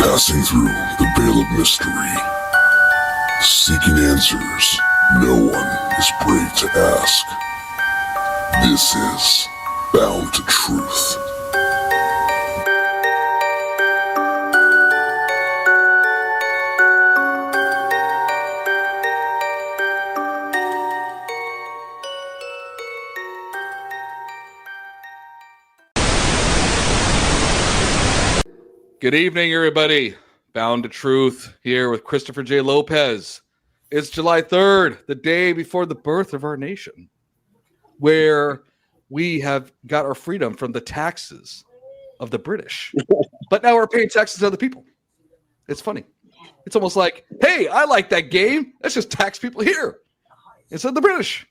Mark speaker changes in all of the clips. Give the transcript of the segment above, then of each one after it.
Speaker 1: Passing through the veil of mystery, seeking answers no one is brave to ask. This is Bound to Truth.
Speaker 2: Good evening, everybody. Bound to Truth here with Christopher J. Lopez. It's July 3rd, the day before the birth of our nation, where we have got our freedom from the taxes of the British. But now we're paying taxes to other people. It's funny. It's almost like, hey, I like that game. Let's just tax people here instead of the British.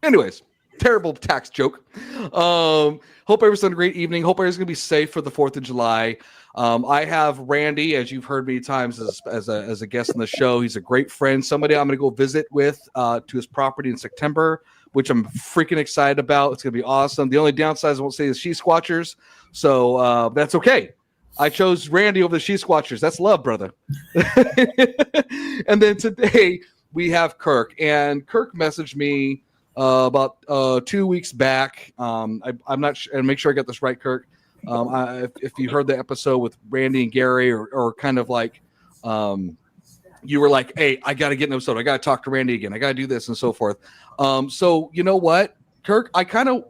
Speaker 2: Anyways, terrible tax joke. Hope everyone's having a great evening. Hope everyone's going to be safe for the 4th of July. I have Randy, as you've heard many times, as a guest on the show. He's a great friend, somebody I'm going to go visit with to his property in September, which I'm freaking excited about. It's going to be awesome. The only downside I won't say is Squatchers, so that's okay. I chose Randy over the Squatchers. That's love, brother. And then today we have Kirk, and Kirk messaged me about 2 weeks back. I'm not sure, and make sure I got this right, Kirk. If you heard the episode with Randy and Gary, or kind of like you were like, hey, I got to get an episode. I got to talk to Randy again. I got to do this and so forth. So you know what, Kirk, I kind of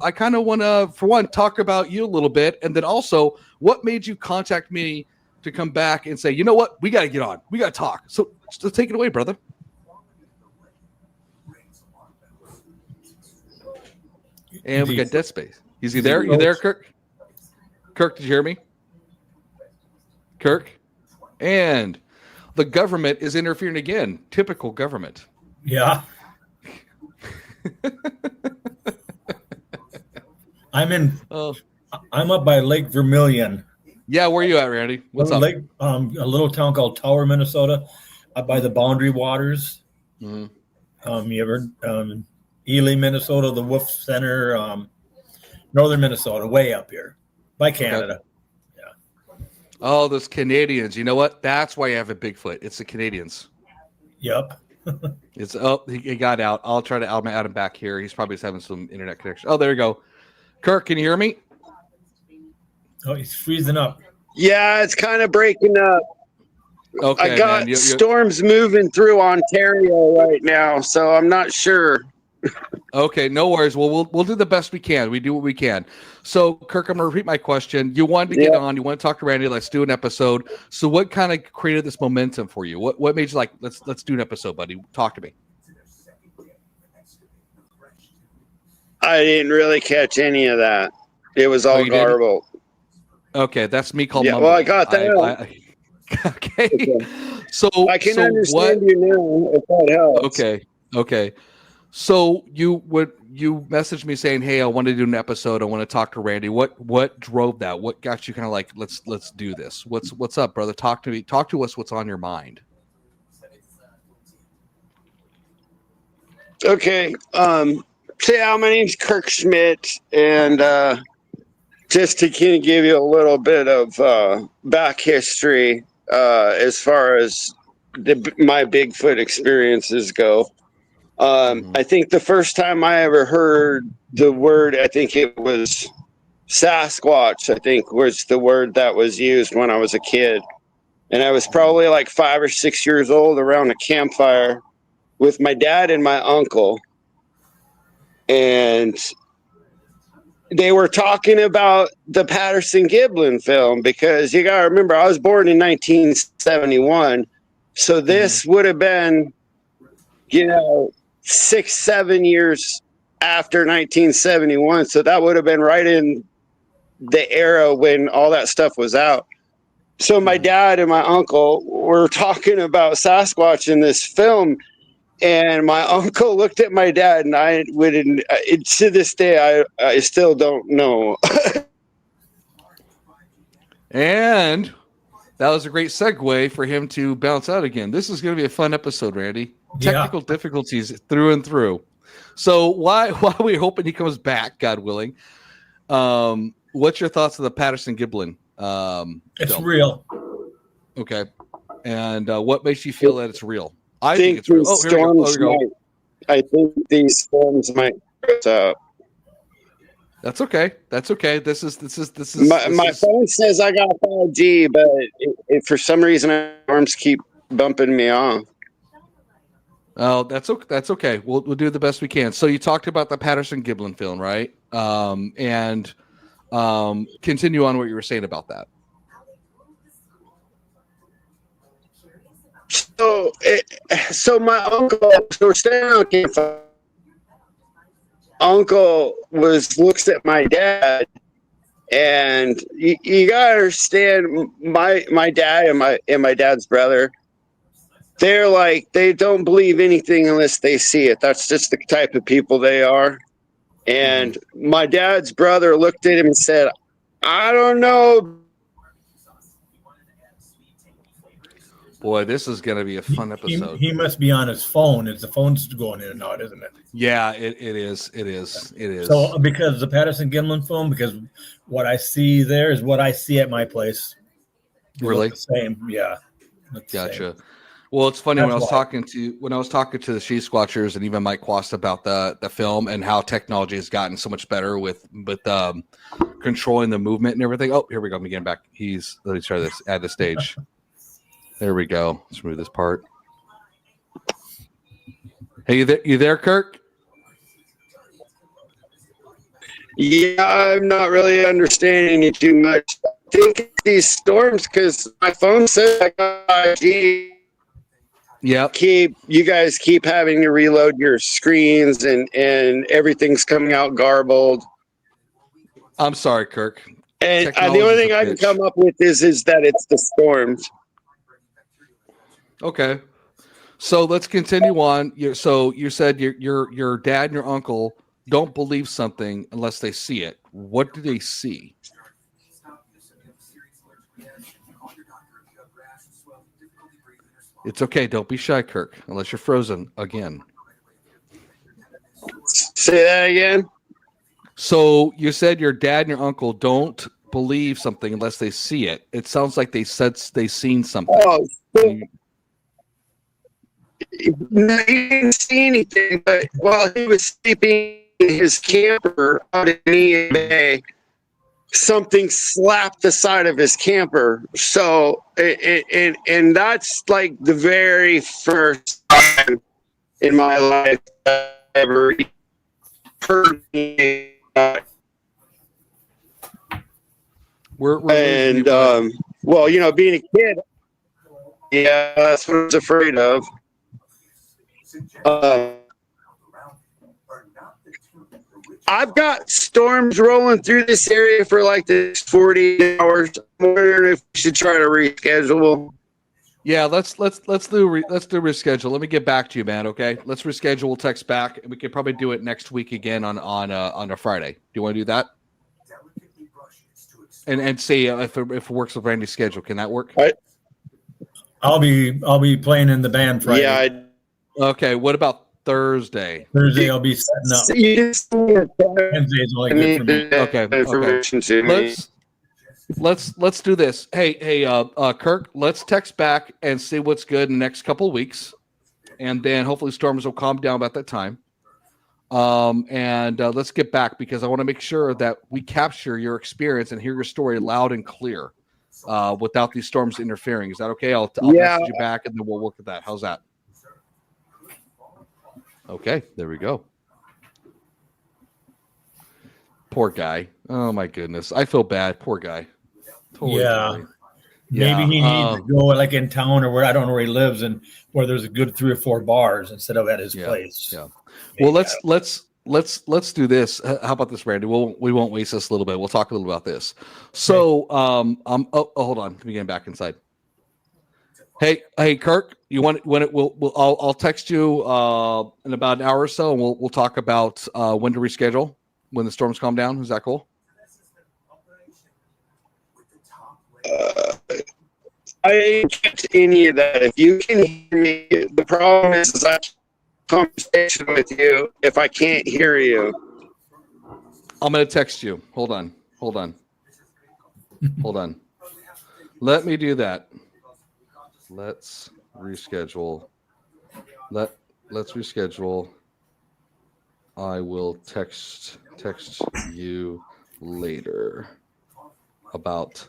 Speaker 2: want to, for one, talk about you a little bit. And then also what made you contact me to come back and say, you know what, we got to get on. We got to talk. So take it away, brother. And we got Dead Space. Is he there? You there, Kirk? Kirk, did you hear me? Kirk? And the government is interfering again. Typical government.
Speaker 3: Yeah. I'm up by Lake Vermilion.
Speaker 2: Yeah, where are you at, Randy? What's up?
Speaker 3: A little town called Tower, Minnesota, up by the Boundary Waters. Mm-hmm. You ever Ely, Minnesota, the Wolf Center, northern Minnesota, way up here by Canada. Okay. Yeah.
Speaker 2: Oh, those Canadians. You know what? That's why you have a Bigfoot. It's the Canadians.
Speaker 3: Yep.
Speaker 2: He got out. I'll try to add him back here. He's probably having some internet connection. Oh, there you go. Kirk, can you hear me?
Speaker 3: Oh, he's freezing up.
Speaker 4: Yeah, it's kind of breaking up.
Speaker 2: Okay,
Speaker 4: I got storms moving through Ontario right now, so I'm not sure.
Speaker 2: Okay, no worries. Well, we'll do the best we can. We do what we can. So, Kirk, I'm going to repeat my question. You wanted to get on. You want to talk to Randy. Let's do an episode. So, what kind of created this momentum for you? What made you like, let's do an episode, buddy? Talk to me.
Speaker 4: I didn't really catch any of that. It was all garbled.
Speaker 2: Okay, that's me called.
Speaker 4: Yeah, well, I got that.
Speaker 2: Okay. So
Speaker 4: I can understand you now. If that helps.
Speaker 2: Okay. So you messaged me saying, "Hey, I want to do an episode. I want to talk to Randy." What drove that? What got you kind of like, let's do this? What's up, brother? Talk to me. Talk to us. What's on your mind?
Speaker 4: Okay. My name's Kirk Schmidt, and just to kind of give you a little bit of back history as far as my Bigfoot experiences go. I think the first time I ever heard the word, I think it was Sasquatch, I think was the word that was used when I was a kid. And I was probably like 5 or 6 years old around a campfire with my dad and my uncle. And they were talking about the Patterson-Gimlin film, because you got to remember, I was born in 1971. So this would have been, 6-7 years after 1971. So that would have been right in the era when all that stuff was out. So my dad and my uncle were talking about Sasquatch in this film, and my uncle looked at my dad, and I wouldn't. To this day, I still don't know.
Speaker 2: And that was a great segue for him to bounce out again. This is going to be a fun episode, Randy. Technical difficulties through and through. So why are we hoping he comes back, God willing? What's your thoughts on the Patterson-Gimlin?
Speaker 3: It's real.
Speaker 2: Okay. And what makes you feel that it's real? I think it's
Speaker 4: these
Speaker 2: real. Oh, here we go. Oh, here we go.
Speaker 4: I think these storms might up.
Speaker 2: That's okay. That's okay. This is
Speaker 4: My phone says I got 5G, but for some reason, my arms keep bumping me off.
Speaker 2: Oh, that's okay. That's okay. We'll do the best we can. So you talked about the Patterson-Gimlin film, right? And continue on what you were saying about that.
Speaker 4: So my uncle, so we're staying on campfire. Uncle looks at my dad, and you gotta understand my dad and my dad's brother. They're like, they don't believe anything unless they see it. That's just the type of people they are. And my dad's brother looked at him and said, I don't know.
Speaker 2: Boy, this is going to be a fun episode.
Speaker 3: He must be on his phone. The phone's going in and out, isn't it?
Speaker 2: Yeah, it is. It is. It is.
Speaker 3: So because the Patterson-Gimlin film, because what I see there is what I see at my place.
Speaker 2: Really?
Speaker 3: The same. Yeah.
Speaker 2: Gotcha. Well, it's funny when I was talking to the She Squatchers and even Mike Quast about the film and how technology has gotten so much better with controlling the movement and everything. Oh, here we go. I'm getting back. Let me try this. Add the stage. There we go. Let's remove this part. Hey, you there, Kirk?
Speaker 4: Yeah, I'm not really understanding it too much. I think it's these storms because my phone says I got 5G.
Speaker 2: Yeah.
Speaker 4: You guys keep having to reload your screens and everything's coming out garbled.
Speaker 2: I'm sorry, Kirk.
Speaker 4: And the only thing I can come up with is that it's the storms.
Speaker 2: Okay. So let's continue on. So you said your dad and your uncle don't believe something unless they see it. What do they see? It's okay. Don't be shy, Kirk, unless you're frozen again.
Speaker 4: Say that again.
Speaker 2: So you said your dad and your uncle don't believe something unless they see it. It sounds like they seen something.
Speaker 4: Oh, no, he didn't see anything, but while he was sleeping in his camper out in Indian Bay, something slapped the side of his camper. So, and that's like the very first time in my life that I ever heard me. Well, being a kid, yeah, that's what I was afraid of. I've got storms rolling through this area for like the next 40 hours. I'm wondering if we should try to reschedule.
Speaker 2: Yeah, let's do reschedule. Let me get back to you, man. Okay, let's reschedule. We'll text back, and we could probably do it next week again on a Friday. Do you want to do that? And see if it works with Randy's schedule. Can that work?
Speaker 3: I'll be playing in the band Friday.
Speaker 4: Yeah.
Speaker 2: Okay. What about Thursday?
Speaker 3: Thursday I'll be setting up. Wednesday's only good for me.
Speaker 2: Okay. Let's do this. Hey, Kirk, let's text back and see what's good in the next couple of weeks, and then hopefully storms will calm down about that time. And let's get back because I want to make sure that we capture your experience and hear your story loud and clear, without these storms interfering. Is that okay? I'll message you back and then we'll work with that. How's that? Okay, there we go. Poor guy. Oh my goodness. I feel bad. Poor guy. Totally.
Speaker 3: Maybe he needs to go like in town or where I don't know where he lives and where there's a good 3 or 4 bars instead of at his place.
Speaker 2: Yeah. Well, let's do this. How about this, Randy? We won't waste this a little bit. We'll talk a little about this. So, hold on. Let me get back inside. Hey, Kirk, you want it? I'll text you in about an hour or so, and we'll talk about when to reschedule when the storms calm down. Is that cool?
Speaker 4: I didn't catch any of that. If you can hear me, the problem is I conversation with you if I can't hear you.
Speaker 2: I'm going to text you. Hold on. Let me do that. Let's reschedule. Let's reschedule. I will text you later about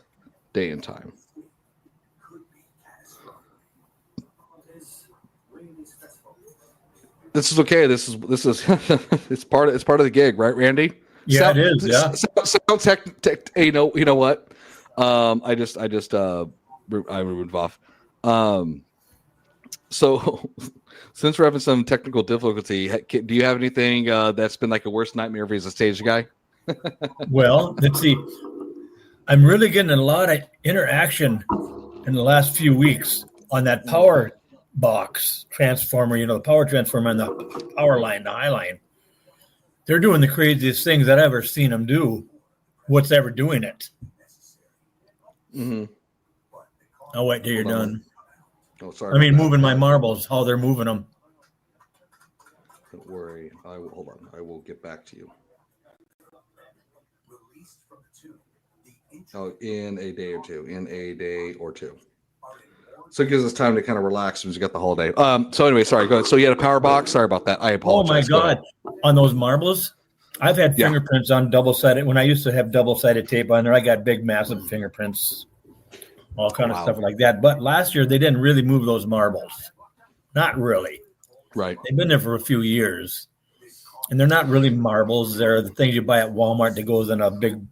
Speaker 2: day and time. This is okay. This is it's part of the gig, right, Randy?
Speaker 3: Yeah, it is. Yeah.
Speaker 2: Sound tech. You know what? I moved off. So since we're having some technical difficulty, do you have anything that's been like a worst nightmare for you as a stage guy?
Speaker 3: Well, let's see. I'm really getting a lot of interaction in the last few weeks on that power box transformer, the power transformer and the power line, the high line. They're doing the craziest things that I've ever seen them do. What's ever doing it?
Speaker 2: Mm-hmm.
Speaker 3: I'll wait till you're done.
Speaker 2: Oh, sorry.
Speaker 3: I mean, moving my marbles, how they're moving them.
Speaker 2: Don't worry. Hold on. I will get back to you. Oh, in a day or two. So it gives us time to kind of relax as we get the holiday. So anyway, sorry. Go ahead. So you had a power box. Sorry about that. I apologize.
Speaker 3: Oh my God! On those marbles, I've had fingerprints on double-sided. When I used to have double-sided tape on there, I got big, massive fingerprints, all kind of stuff like that. But last year, they didn't really move those marbles. Not really.
Speaker 2: Right.
Speaker 3: They've been there for a few years, and they're not really marbles. They're the things you buy at Walmart that goes in a big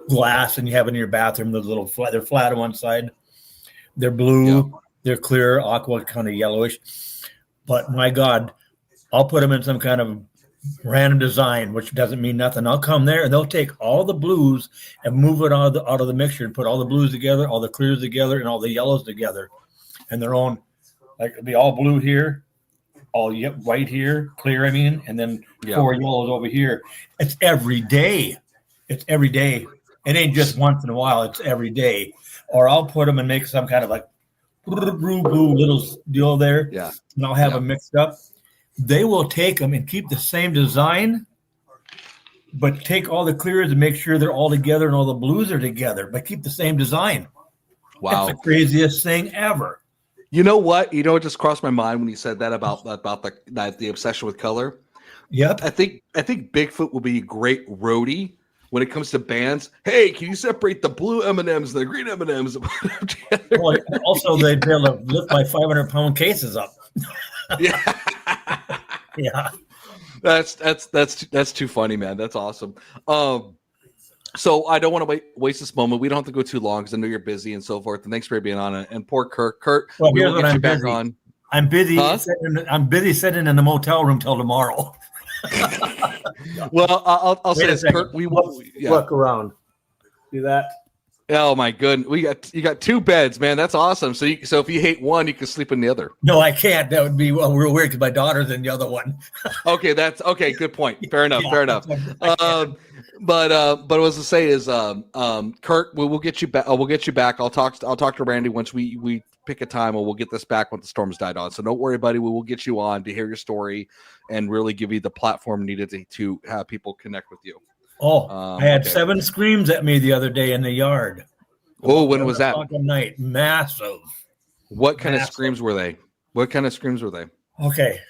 Speaker 3: glass, and you have it in your bathroom. Those little flat. They're flat on one side. They're blue, they're clear, aqua, kind of yellowish. But my God, I'll put them in some kind of random design, which doesn't mean nothing. I'll come there and they'll take all the blues and move it out of the mixture and put all the blues together, all the clears together, and all the yellows together. And their own, like it'll be all blue here, all white here, clear, and then 4 yellows over here. It's every day. It's every day. It ain't just once in a while. It's every day. Or I'll put them and make some kind of like blue little deal there.
Speaker 2: Yeah.
Speaker 3: And I'll have them mixed up. They will take them and keep the same design, but take all the clears and make sure they're all together and all the blues are together, but keep the same design.
Speaker 2: Wow.
Speaker 3: That's the craziest thing ever.
Speaker 2: You know what? It just crossed my mind when you said that about the obsession with color.
Speaker 3: Yep.
Speaker 2: I think Bigfoot will be a great roadie. When it comes to bands, hey, can you separate the blue M&Ms and the green M&Ms?
Speaker 3: Well, also, they'd be able to lift my 500-pound cases up.
Speaker 2: Yeah,
Speaker 3: yeah.
Speaker 2: That's too funny, man. That's awesome. So I don't want to waste this moment. We don't have to go too long because I know you're busy and so forth. And thanks for being on it. And poor Kirk,
Speaker 3: well,
Speaker 2: we will get you back on.
Speaker 3: I'm busy. Huh? I'm busy sitting in the motel room till tomorrow.
Speaker 2: Well, I'll say this, Kirk. We will
Speaker 3: look around. See that?
Speaker 2: Oh my goodness, you got 2 beds, man. That's awesome. So if you hate one, you can sleep in the other.
Speaker 3: No, I can't. That would be real weird because my daughter's in the other one.
Speaker 2: Okay, that's okay. Good point. Fair enough. Fair enough. But what I was to say is, Kirk, we'll get you back. We'll get you back. I'll talk to Randy once we pick a time, and we'll get this back when the storms died on. So don't worry, buddy. We will get you on to hear your story and really give you the platform needed to have people connect with you.
Speaker 3: Oh, I had 7 screams at me the other day in the yard.
Speaker 2: Oh, when was that?
Speaker 3: Night, massive.
Speaker 2: What kind of screams were they? Okay,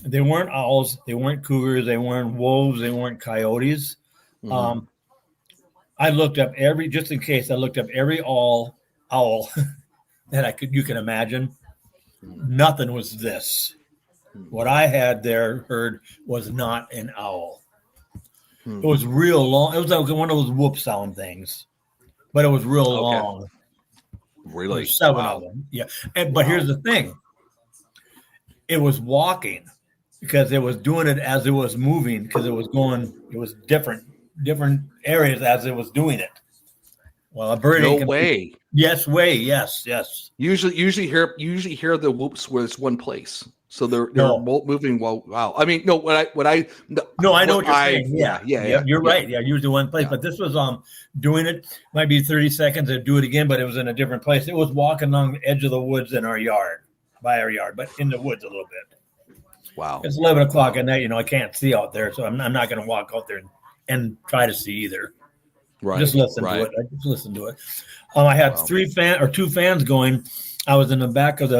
Speaker 3: they weren't owls, they weren't cougars, they weren't wolves, they weren't coyotes. Mm-hmm. I looked up every owl that you can imagine. Nothing was this. What I had heard was not an owl. It was real long. It was like one of those whoop sound things, but it was real long.
Speaker 2: Really?
Speaker 3: 7 of them. Yeah. But here's the thing. It was walking because it was doing it as it was moving because it was different areas as it was doing it. Well, a bird.
Speaker 2: No way.
Speaker 3: Yes, yes.
Speaker 2: Usually hear the whoops where it's one place. So they're moving. Wow. I mean, no. I know what you're saying.
Speaker 3: Yeah. You're right. Yeah, usually one place, but this was doing it. Might be 30 seconds to do it again, but it was in a different place. It was walking along the edge of the woods by our yard, but in the woods a little bit.
Speaker 2: Wow.
Speaker 3: It's 11 o'clock at night. I can't see out there, so I'm not going to walk out there and try to see either.
Speaker 2: Right.
Speaker 3: Just listen to it. I just listened to it. I had two fans going. I was in the back of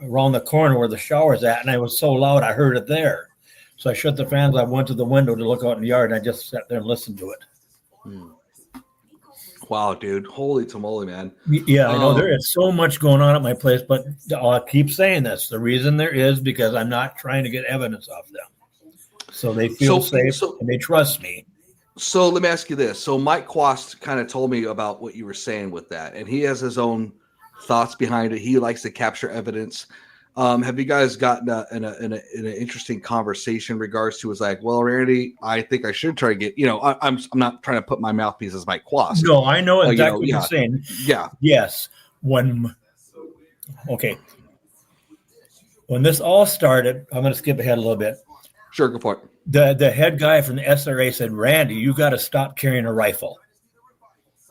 Speaker 3: around the corner where the shower's at, and I was so loud I heard it there. So I shut the fans. I went to the window to look out in the yard, and I just sat there and listened to it.
Speaker 2: Wow, dude. Holy tamale, man.
Speaker 3: Yeah, I know there is so much going on at my place, but I'll keep saying this. The reason there is because I'm not trying to get evidence off them. So they feel safe and they trust me.
Speaker 2: So let me ask you this. So Mike Quast kind of told me about what you were saying with that, and he has his own thoughts behind it. He likes to capture evidence. Have you guys gotten in an interesting conversation in regards to, was like, well, Randy, I think I should try to get, I'm not trying to put my mouthpiece as Mike Quast.
Speaker 3: No, I know exactly what you're saying.
Speaker 2: Yeah.
Speaker 3: Yes. When this all started, I'm going to skip ahead a little bit.
Speaker 2: Sure, go for it.
Speaker 3: The head guy from the SRA said, Randy, you got to stop carrying a rifle.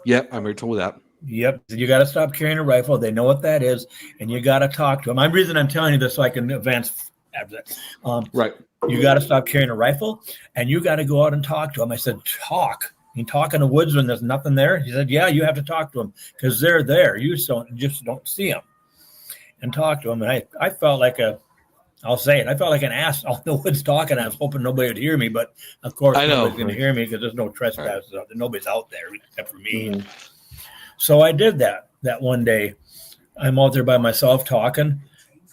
Speaker 2: Yep, I'm very told that.
Speaker 3: Yep, you got to stop carrying a rifle. They know what that is, and you got to talk to them. I'm reason I'm telling you this so I can advance after that.
Speaker 2: Right.
Speaker 3: You got to stop carrying a rifle, and you got to go out and talk to them. I said, talk. You talk in the woods when there's nothing there? He said, yeah, you have to talk to them because they're there. You just don't see them and talk to them. And I felt like I'll say it. I felt like an ass out in the woods talking. I was hoping nobody would hear me, but of course nobody's going to hear me because there's no trespassers out there. Nobody's out there except for me. Mm-hmm. So I did that one day. I'm out there by myself talking,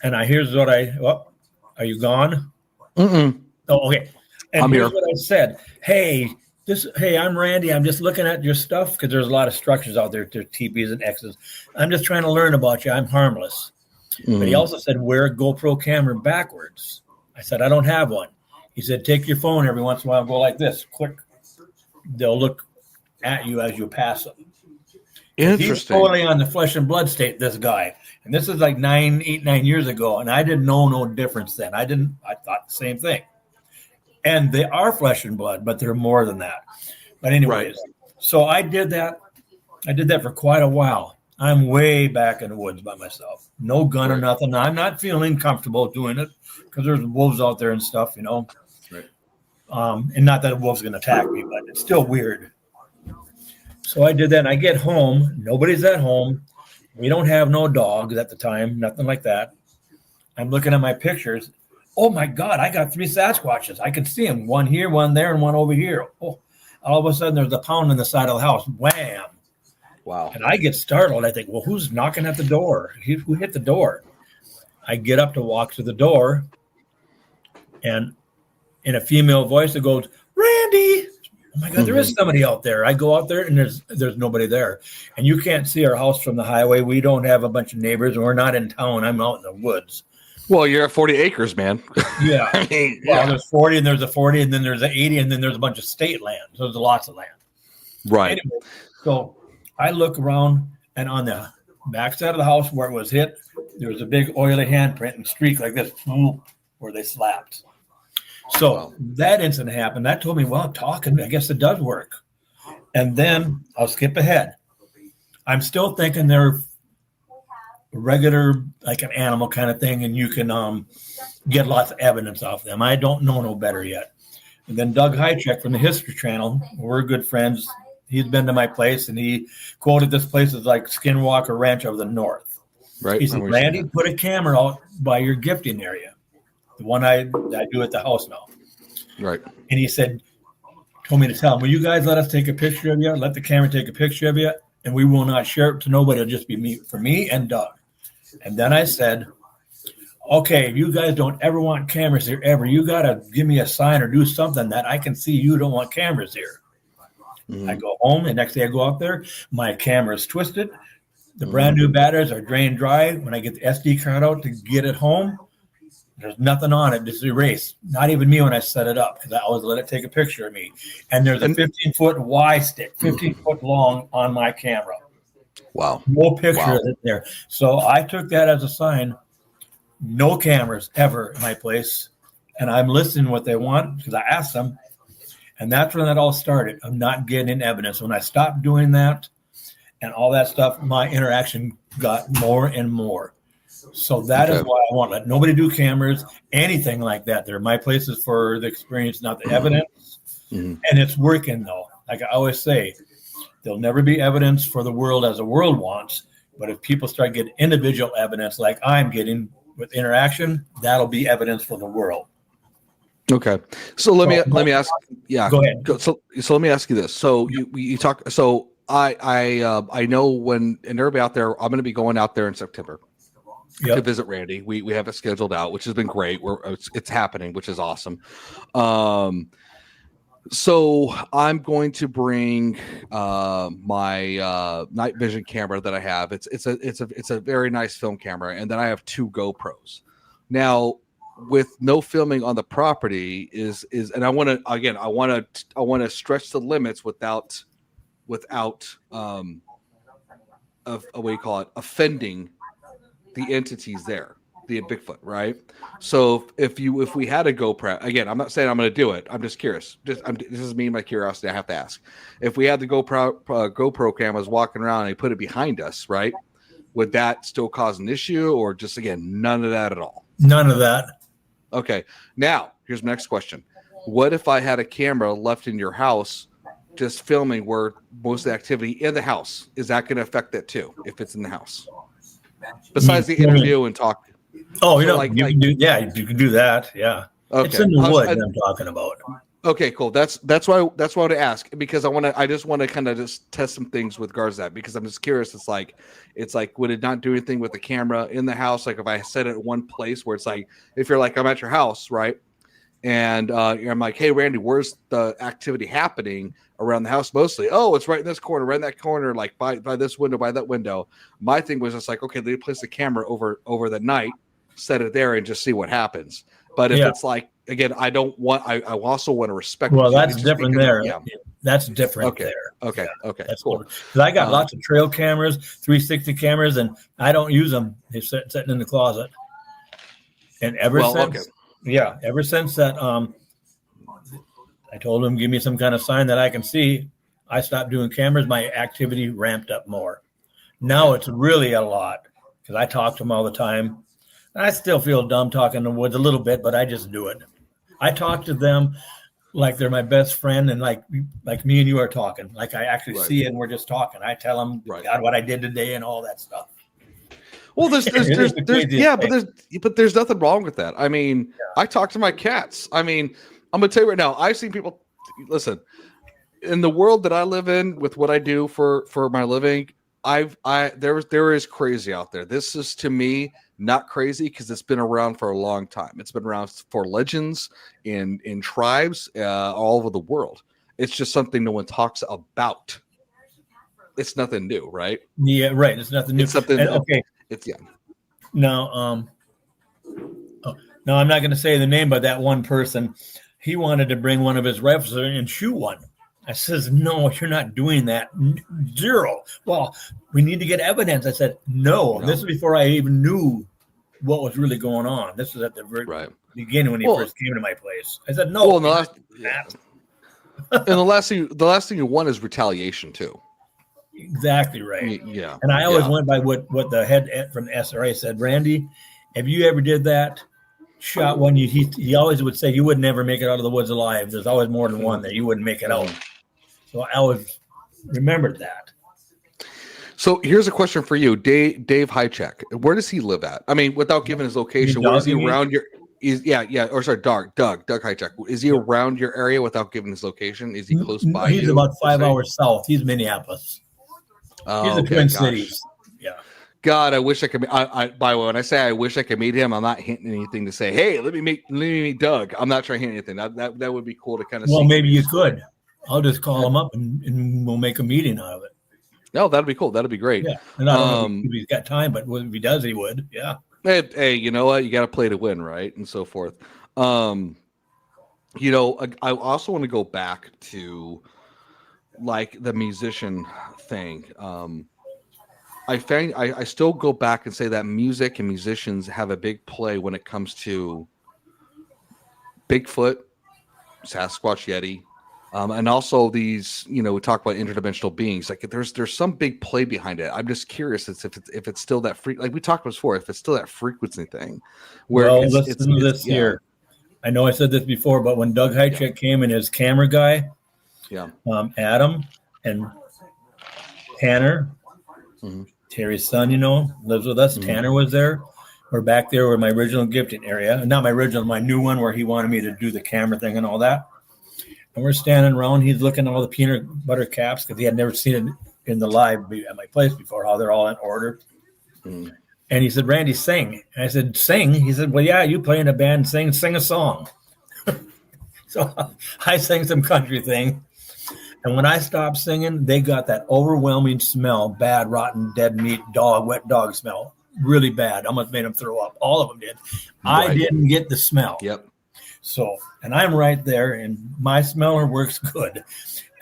Speaker 3: and I here's what are you gone?
Speaker 2: Mm-mm.
Speaker 3: Oh, okay. And
Speaker 2: I'm
Speaker 3: here's
Speaker 2: here.
Speaker 3: what I said. Hey, I'm Randy. I'm just looking at your stuff because there's a lot of structures out there. There's teepees and X's. I'm just trying to learn about you. I'm harmless. Mm-hmm. But he also said, wear a GoPro camera backwards. I said, I don't have one. He said, take your phone every once in a while, go like this, quick. They'll look at you as you pass them.
Speaker 2: Interesting.
Speaker 3: He's totally on the flesh and blood state, this guy. And this is like 9 years ago. And I didn't know no difference then. I thought the same thing. And they are flesh and blood, but they're more than that. But anyways, So I did that. I did that for quite a while. I'm way back in the woods by myself. No gun or nothing. I'm not feeling comfortable doing it because there's wolves out there and stuff, Right. And not that a wolf's going to attack me, but it's still weird. So I did that, and I get home. Nobody's at home. We don't have no dogs at the time, nothing like that. I'm looking at my pictures. Oh, my God, I got 3 Sasquatches. I can see them, one here, one there, and one over here. Oh, all of a sudden, there's a pound on the side of the house. Wham.
Speaker 2: Wow.
Speaker 3: And I get startled. I think, well, who's knocking at the door? Who hit the door? I get up to walk to the door, and in a female voice, it goes, Randy. Oh my God, there is somebody out there. I go out there and there's nobody there. And you can't see our house from the highway. We don't have a bunch of neighbors, and we're not in town. I'm out in the woods.
Speaker 2: Well, you're at 40 acres, man.
Speaker 3: Yeah. There's 40 and there's a 40 and then there's an 80 and then there's a bunch of state land. So there's lots of land.
Speaker 2: Right.
Speaker 3: Anyway, so I look around, and on the backside of the house where it was hit, there was a big oily handprint and streak like this where they slapped. So that incident happened. That told me, well, talking, I guess it does work. And then I'll skip ahead. I'm still thinking they're regular, like an animal kind of thing, and you can get lots of evidence off them. I don't know no better yet. And then Doug Hychek from the History Channel, we're good friends. He's been to my place, and he quoted this place as like Skinwalker Ranch of the North.
Speaker 2: Right.
Speaker 3: He said, Randy, put a camera out by your gifting area. The one I do at the house now.
Speaker 2: Right.
Speaker 3: And he told me to tell him, will you guys let us take a picture of you? Let the camera take a picture of you, and we will not share it to nobody. It'll just be for me and Doug. And then I said, okay, if you guys don't ever want cameras here ever, you got to give me a sign or do something that I can see you don't want cameras here. Mm-hmm. I go home, and next day I go out there. My camera is twisted. The brand new batteries are drained dry. When I get the SD card out to get it home, there's nothing on it. It's erased. Not even me when I set it up because I always let it take a picture of me. And there's a 15-foot Y stick, 15 foot long on my camera.
Speaker 2: Wow.
Speaker 3: No picture of it there. So I took that as a sign. No cameras ever in my place. And I'm listening what they want because I asked them. And that's when that all started. I'm not getting evidence. When I stopped doing that and all that stuff, my interaction got more and more. So that is why I won't let nobody do cameras, anything like that. They're my places for the experience, not the evidence. Mm-hmm. And it's working, though. Like I always say, There'll never be evidence for the world as the world wants. But if people start getting individual evidence like I'm getting with interaction, that'll be evidence for the world.
Speaker 2: Okay. So let me ask. Yeah.
Speaker 3: Go ahead.
Speaker 2: So let me ask you this. So you talk. So I know when, and everybody out there, I'm going to be going out there in September to visit Randy. We have it scheduled out, which has been great. It's happening, which is awesome. So I'm going to bring my night vision camera that I have. It's a very nice film camera, and then I have 2 GoPros. Now, with no filming on the property and I want to stretch the limits without what do you call it, offending the entities there, the Bigfoot, right? So if we had a GoPro, again, I'm not saying I'm going to do it. I'm just curious. This is me, my curiosity. I have to ask. If we had the GoPro cameras walking around and they put it behind us, right? Would that still cause an issue, or just, again, none of that at all?
Speaker 3: None of that.
Speaker 2: Okay. Now, here's the next question. What if I had a camera left in your house just filming where most of the activity in the house? Is that going to affect that too, if it's in the house? Besides the interview and talk.
Speaker 3: Oh, you can do, you can do that. Yeah.
Speaker 2: Okay.
Speaker 3: It's in the woods I'm talking about.
Speaker 2: Okay, cool. That's why I want to ask, because I just want to kind of just test some things with regards to that, because I'm just curious. It's like would it not do anything with the camera in the house? Like if I set it at one place where it's like, if you're like, I'm at your house, right? And I'm like, hey, Randy, where's the activity happening around the house mostly? Oh, it's right in this corner, right in that corner, like by this window, by that window. My thing was just like, okay, they place the camera over the night, set it there, and just see what happens. But if it's like, again, I also want to respect.
Speaker 3: Well, that's different there. Yeah. That's different
Speaker 2: there. Okay.
Speaker 3: Yeah,
Speaker 2: Okay.
Speaker 3: That's
Speaker 2: cool.
Speaker 3: Because I got lots of trail cameras, 360 cameras, and I don't use them. They're sitting in the closet. And ever since that, I told him, give me some kind of sign that I can see. I stopped doing cameras. My activity ramped up more. Now it's really a lot, because I talk to them all the time. I still feel dumb talking in the woods a little bit, but I just do it. I talk to them like they're my best friend, and like me and you are talking. Like I actually see it, and we're just talking. I tell them, God, what I did today and all that stuff.
Speaker 2: Well, there's nothing wrong with that. I mean, I talk to my cats. I mean, I'm gonna tell you right now, I've seen people. Listen, in the world that I live in, with what I do for my living, there is crazy out there. This is, to me, not crazy, because it's been around for a long time. It's been around for legends in tribes all over the world. It's just something no one talks about. It's nothing new, right?
Speaker 3: Yeah, right. It's nothing new.
Speaker 2: It's something.
Speaker 3: Okay.
Speaker 2: It's
Speaker 3: Now, no, I'm not going to say the name, but that one person, he wanted to bring one of his rifles and shoot one. I says, no, you're not doing that. Zero. Well, we need to get evidence. I said, no. This is before I even knew what was really going on. This was at the very beginning when he first came to my place. I said, no.
Speaker 2: Well, and the last thing you want is retaliation too.
Speaker 3: Exactly right.
Speaker 2: Yeah.
Speaker 3: And I always went by what the head from the SRA said. Randy, if you ever did that, shot one, he always would say you would never make it out of the woods alive. There's always more than one that you wouldn't make it out. So I always remembered that.
Speaker 2: So here's a question for you, Dave Highcheck. Where does he live at? I mean, without giving his location, where is he around your? Doug Highcheck. Is he around your area without giving his location? Is he close by?
Speaker 3: He's about 5 hours south. He's Minneapolis. He's the Twin Cities. Yeah.
Speaker 2: God, I wish I could. By the way, when I say I wish I could meet him, I'm not hinting anything to say, hey, let me meet Doug. I'm not trying to hint anything. That would be cool to kind of.
Speaker 3: Well, maybe you could. I'll just call him up and we'll make a meeting out of it.
Speaker 2: No, that'd be cool. That'd be great.
Speaker 3: Yeah. And I don't know if he's got time, but if he does, he would. Yeah.
Speaker 2: Hey, you know what? You got to play to win, right? And so forth. I also want to go back to like the musician thing. I still go back and say that music and musicians have a big play when it comes to Bigfoot, Sasquatch, Yeti, and also these, we talk about interdimensional beings. Like there's some big play behind it. I'm just curious if it's still that like we talked about before, if it's still that frequency thing. Where
Speaker 3: listen to this here. I know I said this before, but when Doug Highcheck came and his camera guy, Adam, and Tanner, Terry's son, lives with us. Tanner was there. We're back there where my original gifting area, not my original, my new one where he wanted me to do the camera thing and all that. And we're standing around. He's looking at all the peanut butter caps because he had never seen it in the live at my place before, how they're all in order. And he said, Randy, sing. And I said, sing? He said, well, yeah, you play in a band, sing a song. So I sang some country thing. And when I stopped singing, they got that overwhelming smell, bad, rotten, dead meat, wet dog smell. Really bad. Almost made them throw up. All of them did. Right. I didn't get the smell.
Speaker 2: Yep.
Speaker 3: So, and I'm right there, and my smeller works good.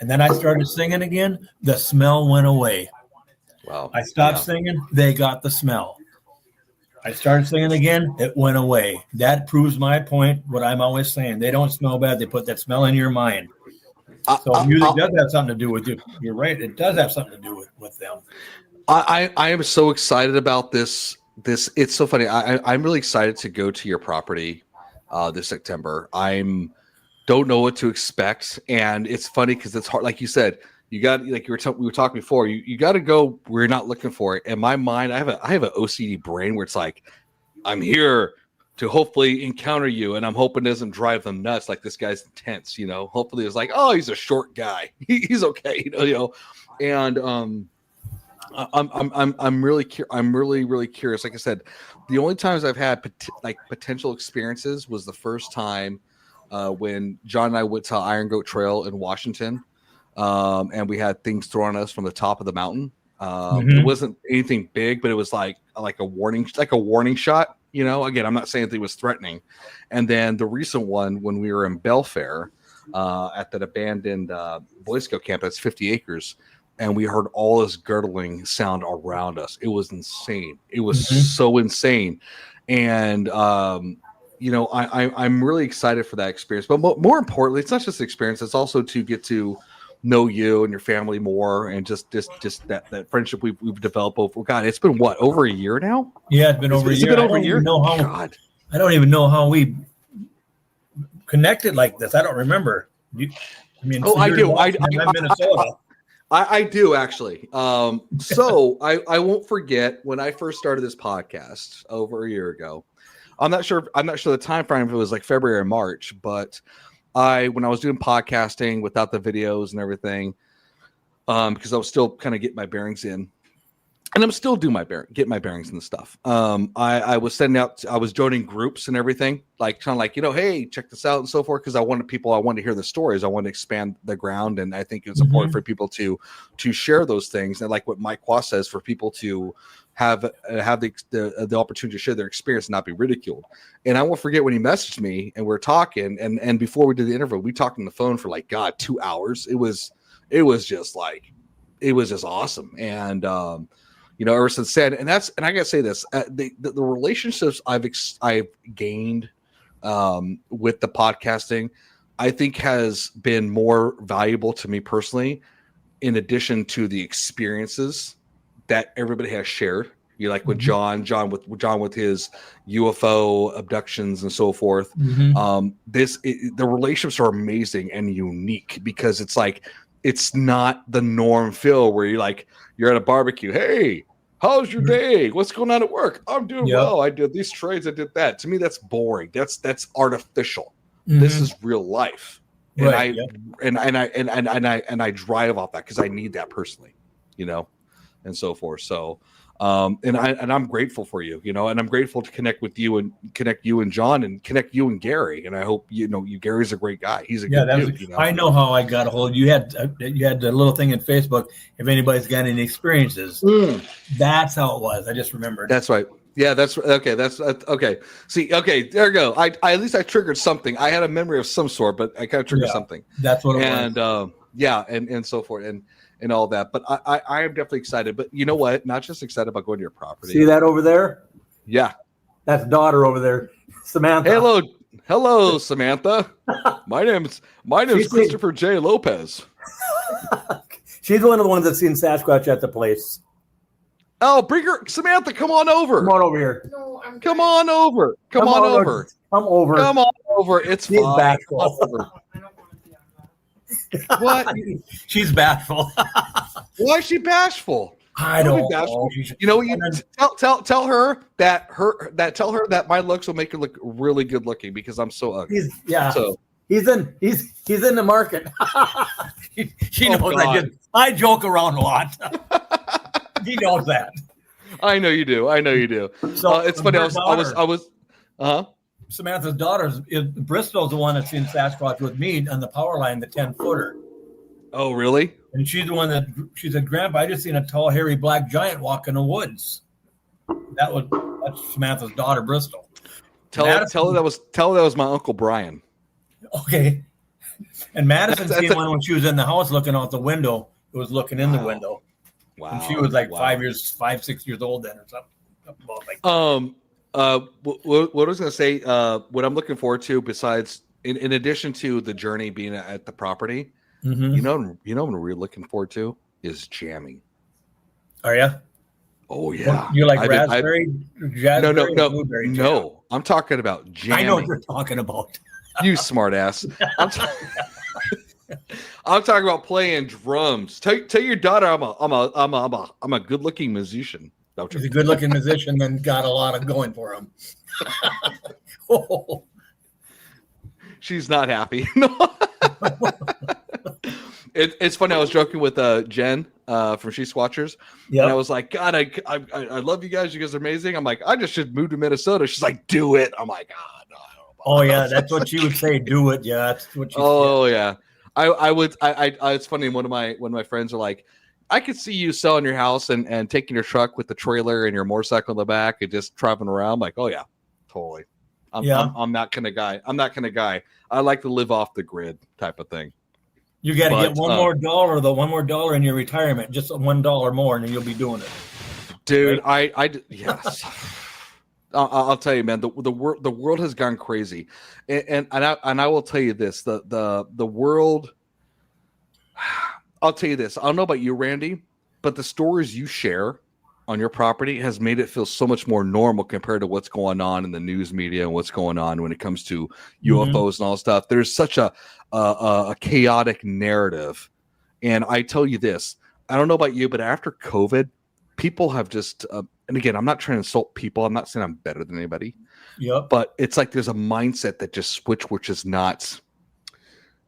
Speaker 3: And then I started singing again. The smell went away.
Speaker 2: Wow.
Speaker 3: I stopped singing. They got the smell. I started singing again. It went away. That proves my point, what I'm always saying. They don't smell bad. They put that smell in your mind. So music does have something to do with you. You're right. It does have something to do with them.
Speaker 2: I am so excited about this. It's so funny. I'm really excited to go to your property this September. Don't know what to expect, and it's funny because it's hard. Like you said, you got we were talking before. You got to go where you're not looking for it. In my mind, I have an OCD brain where it's like, I'm here to hopefully encounter you, and I'm hoping it doesn't drive them nuts. Like this guy's intense, Hopefully, it's like, oh, he's a short guy. He's okay, And I'm really curious. Like I said, the only times I've had potential experiences was the first time when John and I went to Iron Goat Trail in Washington, and we had things thrown at us from the top of the mountain. It wasn't anything big, but it was like a warning shot. Again, I'm not saying anything was threatening. And then the recent one when we were in Belfair at that abandoned Boy Scout camp that's 50 acres. And we heard all this gurgling sound around us. It was insane. It was so insane. And, I'm really excited for that experience. But more importantly, it's not just the experience. It's also to get to know you and your family more, and just that friendship we've developed over. God, it's been what, over a year now?
Speaker 3: Yeah, it's been over a year.
Speaker 2: It's been over a year.
Speaker 3: God, I don't even know how we connected like this. I don't remember.
Speaker 2: I do.
Speaker 3: I'm Minnesota.
Speaker 2: I do actually. So I won't forget when I first started this podcast over a year ago. I'm not sure the time frame if it was like February or March, but when I was doing podcasting without the videos and everything, because I was still kind of getting my bearings in, and I'm still getting my bearings in the stuff. I was sending out, I was joining groups and everything, like kind of like, hey, check this out and so forth. Cause I wanted to hear the stories. I wanted to expand the ground. And I think it's important for people to share those things. And like what Mike Quas says, for people to have the opportunity to share their experience and not be ridiculed. And I won't forget when he messaged me and we're talking, and before we did the interview, we talked on the phone for 2 hours. It was just awesome. And, ever since then, and I gotta say this, the relationships I've gained with the podcasting, I think has been more valuable to me personally, in addition to the experiences that everybody has shared. With John with his UFO abductions and so forth. The relationships are amazing and unique because it's not the norm, Phil, where you're at a barbecue. Hey, how's your day? What's going on at work? I'm doing well. I did these trades. I did that. To me, that's boring. That's artificial. This is real life. And
Speaker 3: right,
Speaker 2: I drive off that because I need that personally, and so forth. So, and I'm grateful for you, and I'm grateful to connect with you and connect you and John and connect you and Gary. And I hope Gary's a great guy. He's a good dude.
Speaker 3: I know how I got a hold. You had the little thing in Facebook. If anybody's got any experiences, that's how it was. I just remembered.
Speaker 2: That's right. Yeah, that's okay. That's okay. See, okay, there you go. I at least I triggered something. I had a memory of some sort, but I kind of triggered something.
Speaker 3: That's what it
Speaker 2: was. And and so forth and all that. But I am definitely excited. But you know what? Not just excited about going to your property.
Speaker 3: See that over there?
Speaker 2: Yeah.
Speaker 3: That's daughter over there, Samantha.
Speaker 2: Hello, Samantha. My name's Christopher J. Lopez.
Speaker 3: She's one of the ones that's seen Sasquatch at the place.
Speaker 2: Oh, bring her, Samantha. Come on over.
Speaker 3: Come on over here.
Speaker 5: No,
Speaker 2: come on over. Come on over.
Speaker 3: Come over.
Speaker 2: Come on over. It's
Speaker 3: She's
Speaker 2: fine.
Speaker 3: back.
Speaker 2: Come on over. What?
Speaker 3: She's bashful.
Speaker 2: Why is she bashful?
Speaker 3: I
Speaker 2: Don't
Speaker 3: don't
Speaker 2: be bashful.
Speaker 3: know.
Speaker 2: You know what? You tell her that my looks will make her look really good looking because I'm so ugly. So
Speaker 3: he's in the market. She knows I joke around a lot. He knows that.
Speaker 2: I know you do. So it's funny. I was.
Speaker 3: Samantha's daughter, Bristol's the one that's in Sasquatch with me on the power line, the 10-footer.
Speaker 2: Oh, really?
Speaker 3: And she's the one that she said, Grandpa, I just seen a tall, hairy black giant walk in the woods. That's Samantha's daughter, Bristol.
Speaker 2: Tell her that was my Uncle Brian.
Speaker 3: Okay. And Madison seen one when she was in the house looking out the window. It was looking in the window.
Speaker 2: Wow.
Speaker 3: And she was like 6 years old then or something.
Speaker 2: What I was going to say, what I'm looking forward to, besides in addition to the journey being at the property, you know what I'm really looking forward to is jamming.
Speaker 3: Are you?
Speaker 2: Oh yeah.
Speaker 3: You like raspberry? Blueberry jam?
Speaker 2: No. I'm talking about jamming.
Speaker 3: I know what you're talking about.
Speaker 2: You smart ass. I'm talking about playing drums. Tell your daughter I'm a good looking musician.
Speaker 3: He's a good looking musician and got a lot of going for him. Oh.
Speaker 2: She's not happy. It's funny. I was joking with Jen from She Swatchers. Yeah. And I was like, God, I love you guys. You guys are amazing. I'm like, I just should move to Minnesota. She's like, do it. I'm like, no, I don't know.
Speaker 3: Oh yeah, that's what she would say. Do it. Yeah, that's what she
Speaker 2: said. Yeah. I would. It's funny. One of my friends are like, I could see you selling your house and taking your truck with the trailer and your motorcycle in the back and just driving around. I'm like, oh yeah, totally. I'm that kind of guy. I like to live off the grid type of thing.
Speaker 3: You got to get $1 more in your retirement, just $1 more, and then you'll be doing it.
Speaker 2: Dude, right? Yes. I'll tell you, man. The world has gone crazy, and I will tell you this: the world. I'll tell you this. I don't know about you, Randy, but the stories you share on your property has made it feel so much more normal compared to what's going on in the news media and what's going on when it comes to UFOs and all stuff. There's such a chaotic narrative. And I tell you this, I don't know about you, but after COVID, people have just, and again, I'm not trying to insult people. I'm not saying I'm better than anybody.
Speaker 3: Yep.
Speaker 2: But it's like there's a mindset that just switched, which is not,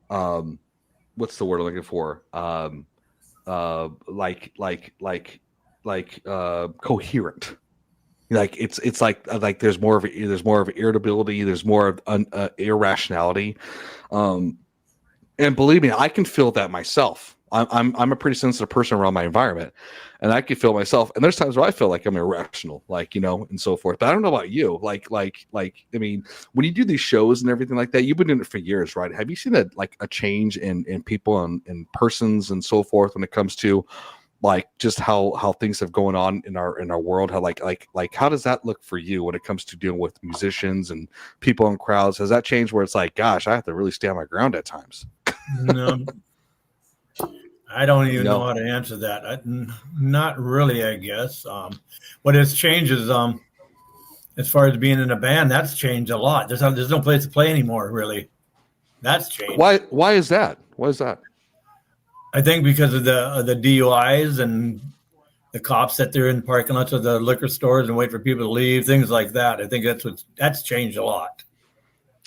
Speaker 2: what's the word I'm looking for? Coherent. Like it's like there's more of irritability, there's more of irrationality, and believe me, I can feel that myself. I'm a pretty sensitive person around my environment, and I can feel myself. And there's times where I feel like I'm irrational, and so forth. But I don't know about you. Like, I mean, when you do these shows and everything like that, you've been doing it for years, right? Have you seen a change in people and persons and so forth when it comes to like just how things have going on in our world? How like how does that look for you when it comes to dealing with musicians and people in crowds? Has that changed where it's like, gosh, I have to really stand my ground at times?
Speaker 3: No. I don't even know how to answer that. Not really, I guess. What has changed is, as far as being in a band, that's changed a lot. There's no place to play anymore, really. That's changed.
Speaker 2: Why is that? Why is that?
Speaker 3: I think because of the DUIs and the cops that they're in parking lots of the liquor stores and wait for people to leave, things like that. I think that's changed a lot.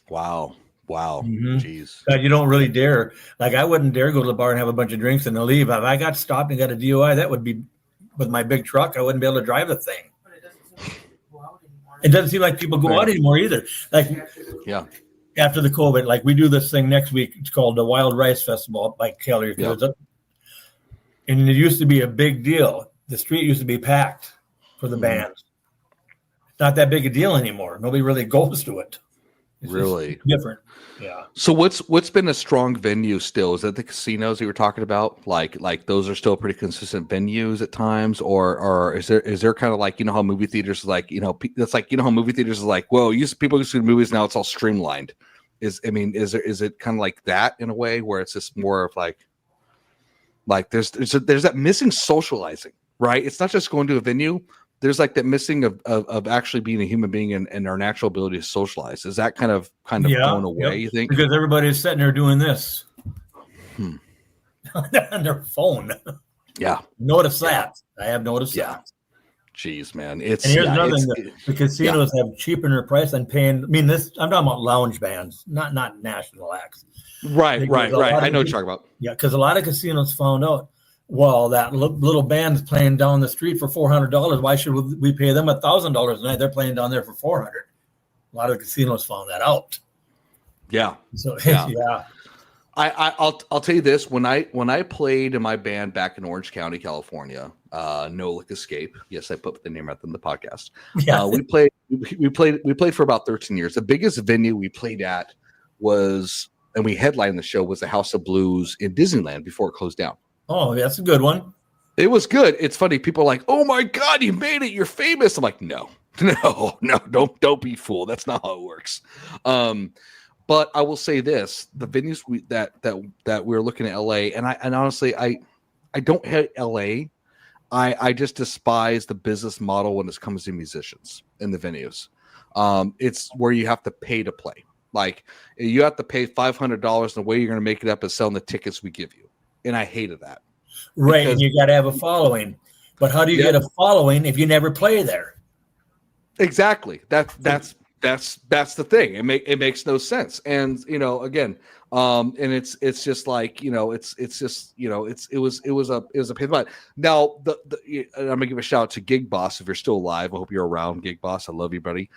Speaker 2: Wow.
Speaker 3: Mm-hmm.
Speaker 2: Jeez.
Speaker 3: God, you don't really dare. Like, I wouldn't dare go to the bar and have a bunch of drinks and then leave. If I got stopped and got a DUI, that would be with my big truck. I wouldn't be able to drive the thing. It doesn't seem like people go out anymore either. Like, yeah. After the COVID, like we do this thing next week. It's called the Wild Rice Festival by Kelly. Yeah. And it used to be a big deal. The street used to be packed for the bands. It's not that big a deal anymore. Nobody really goes to it. It's
Speaker 2: really
Speaker 3: different. Yeah.
Speaker 2: So what's been a strong venue still? Is that the casinos you were talking about? Like those are still pretty consistent venues at times, or is there kind of like, how movie theaters is like, that's like, how movie theaters is like, well, people used to do movies, now it's all streamlined. Is it kind of like that in a way where it's just more of like there's that missing socializing, right? It's not just going to a venue. There's like that missing of actually being a human being and our natural ability to socialize. Is that kind of going away, you think?
Speaker 3: Because everybody's sitting there doing this. on their phone.
Speaker 2: Yeah.
Speaker 3: Notice that. I have noticed that.
Speaker 2: Jeez, man.
Speaker 3: And here's another thing: the casinos have cheaper their price than paying. I mean, I'm talking about lounge bands, not national acts.
Speaker 2: Right. I know what you're talking about.
Speaker 3: Yeah, because a lot of casinos found out, well, that little band's playing down the street for $400. Why should we pay them $1,000 a night? They're playing down there for $400. A lot of casinos found that out.
Speaker 2: Yeah.
Speaker 3: So
Speaker 2: yeah. I'll tell you this: when I played in my band back in Orange County, California, No Lick Escape. Yes, I put the name out in the podcast.
Speaker 3: Yeah.
Speaker 2: We played for about 13 years. The biggest venue we played at and we headlined the show, was the House of Blues in Disneyland before it closed down.
Speaker 3: Oh, that's a good one.
Speaker 2: It was good. It's funny. People are like, "Oh my God, you made it! You're famous." I'm like, no, don't be fooled. That's not how it works. But I will say this: the venues that we're looking at LA, and honestly, I don't hate LA. I just despise the business model when it comes to musicians in the venues. It's where you have to pay to play. Like, you have to pay $500, and the way you're going to make it up is selling the tickets we give you. And I hated that.
Speaker 3: Right, and you got to have a following. But how do you get a following if you never play there?
Speaker 2: Exactly. That's the thing. It makes no sense. And again, and it's just like it was a pain. But now and I'm gonna give a shout out to Gig Boss if you're still alive. I hope you're around, Gig Boss. I love you, buddy.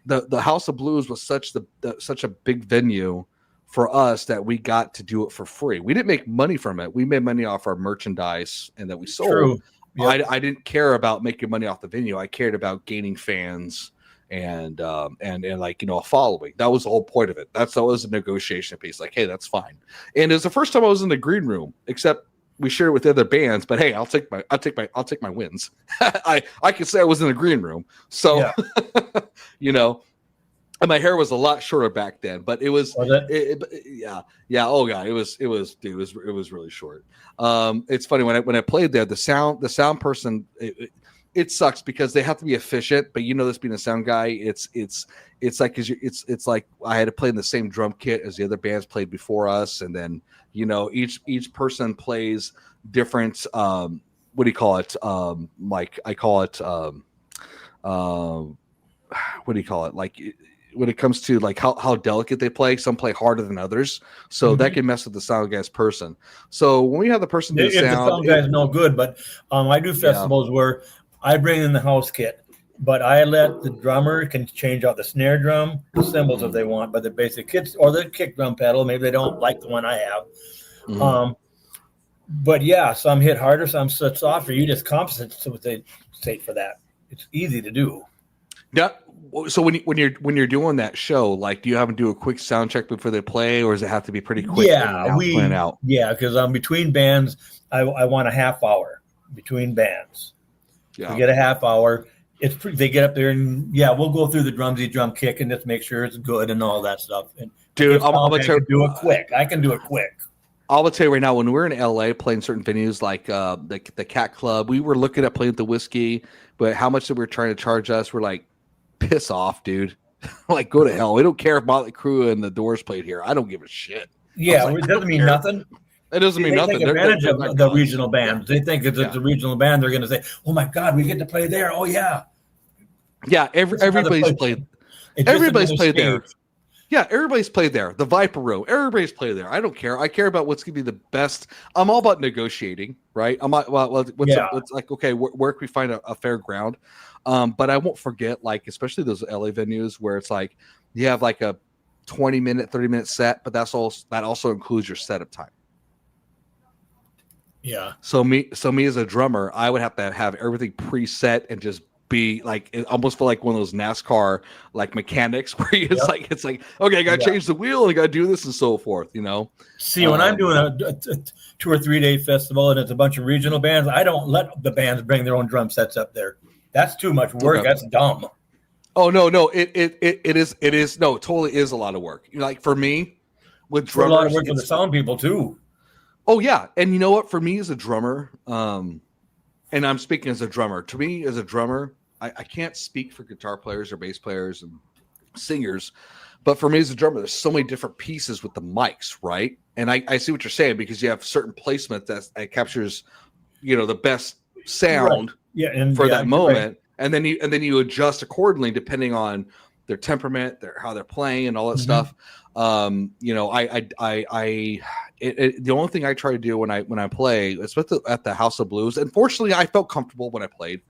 Speaker 2: The House of Blues was such a big venue for us that we got to do it for free. We didn't make money from it. We made money off our merchandise and that we sold.
Speaker 3: True. Yep.
Speaker 2: I didn't care about making money off the venue. I cared about gaining fans and like, a following. That was the whole point of it. That was a negotiation piece. Like, hey, that's fine. And it was the first time I was in the green room, except we shared it with the other bands. But hey, I'll take my wins. I could say I was in the green room. So, and my hair was a lot shorter back then, but it was, yeah. Oh God, it was really short. It's funny when I played there, the sound person, it sucks because they have to be efficient, but this being a sound guy, it's like, it's like I had to play in the same drum kit as the other bands played before us. And then, each person plays different, what do you call it? Like I call it, what do you call it? Like, when it comes to like how delicate they play, some play harder than others, so that can mess with the sound guy's person. So when we have the person do
Speaker 3: the sound guy's no good, but I do festivals where I bring in the house kit, but I let the drummer can change out the snare drum, the cymbals if they want, but the basic kits or the kick drum pedal, maybe they don't like the one I have. But yeah, some hit harder, some sit softer. You just compensate for that. It's easy to do.
Speaker 2: Yeah. So when you're doing that show, like, do you have to do a quick sound check before they play, or does it have to be pretty quick? Plan out?
Speaker 3: Yeah, because between bands, I want a half hour between bands. Yeah, we get a half hour. They get up there and we'll go through the drumsy drum kick and just make sure it's good and all that stuff. And
Speaker 2: dude, I'm gonna
Speaker 3: do it quick. I can do it quick.
Speaker 2: I'll tell you right now, when we're in LA playing certain venues like the Cat Club, we were looking at playing at the Whiskey, but how much they were trying to charge us, we're like, piss off, dude. Like, go to hell. We don't care if Motley Crue and the Doors played here. I don't give a shit.
Speaker 3: Yeah, it doesn't mean nothing.
Speaker 2: It doesn't mean nothing.
Speaker 3: They take advantage of the regional bands. They think if it's a regional band, they're going to say, "Oh my God, we get to play there." Oh yeah,
Speaker 2: yeah. Everybody's played. Everybody's played there. Yeah, everybody's played there. The Viper Row. Everybody's played there. I don't care. I care about what's going to be the best. I'm all about negotiating, right? I'm like, it's like, okay, where can we find a fair ground? But I won't forget, like, especially those LA venues where it's like you have like a 20-minute, 30-minute set, but that also includes your setup time.
Speaker 3: Yeah.
Speaker 2: So me as a drummer, I would have to have everything preset and just be like, it almost feel like one of those NASCAR like mechanics where it's like, okay, I got to change the wheel and I got to do this and so forth, See,
Speaker 3: when I'm doing a 2 or 3 day festival and it's a bunch of regional bands, I don't let the bands bring their own drum sets up there. That's too much work. Okay. That's dumb.
Speaker 2: Oh no, it is no, it totally is a lot of work. Like for me, with drummers,
Speaker 3: a lot of work for the sound people too.
Speaker 2: Oh yeah, and you know what? For me as a drummer, and I'm speaking as a drummer. To me as a drummer, I can't speak for guitar players or bass players and singers, but for me as a drummer, there's so many different pieces with the mics, right? And I see what you're saying, because you have certain placement that captures, the best sound
Speaker 3: and
Speaker 2: for that moment.
Speaker 3: Right.
Speaker 2: And then you adjust accordingly depending on their temperament, how they're playing, and all that stuff. The only thing I try to do when I play, especially at the House of Blues, unfortunately, I felt comfortable when I played,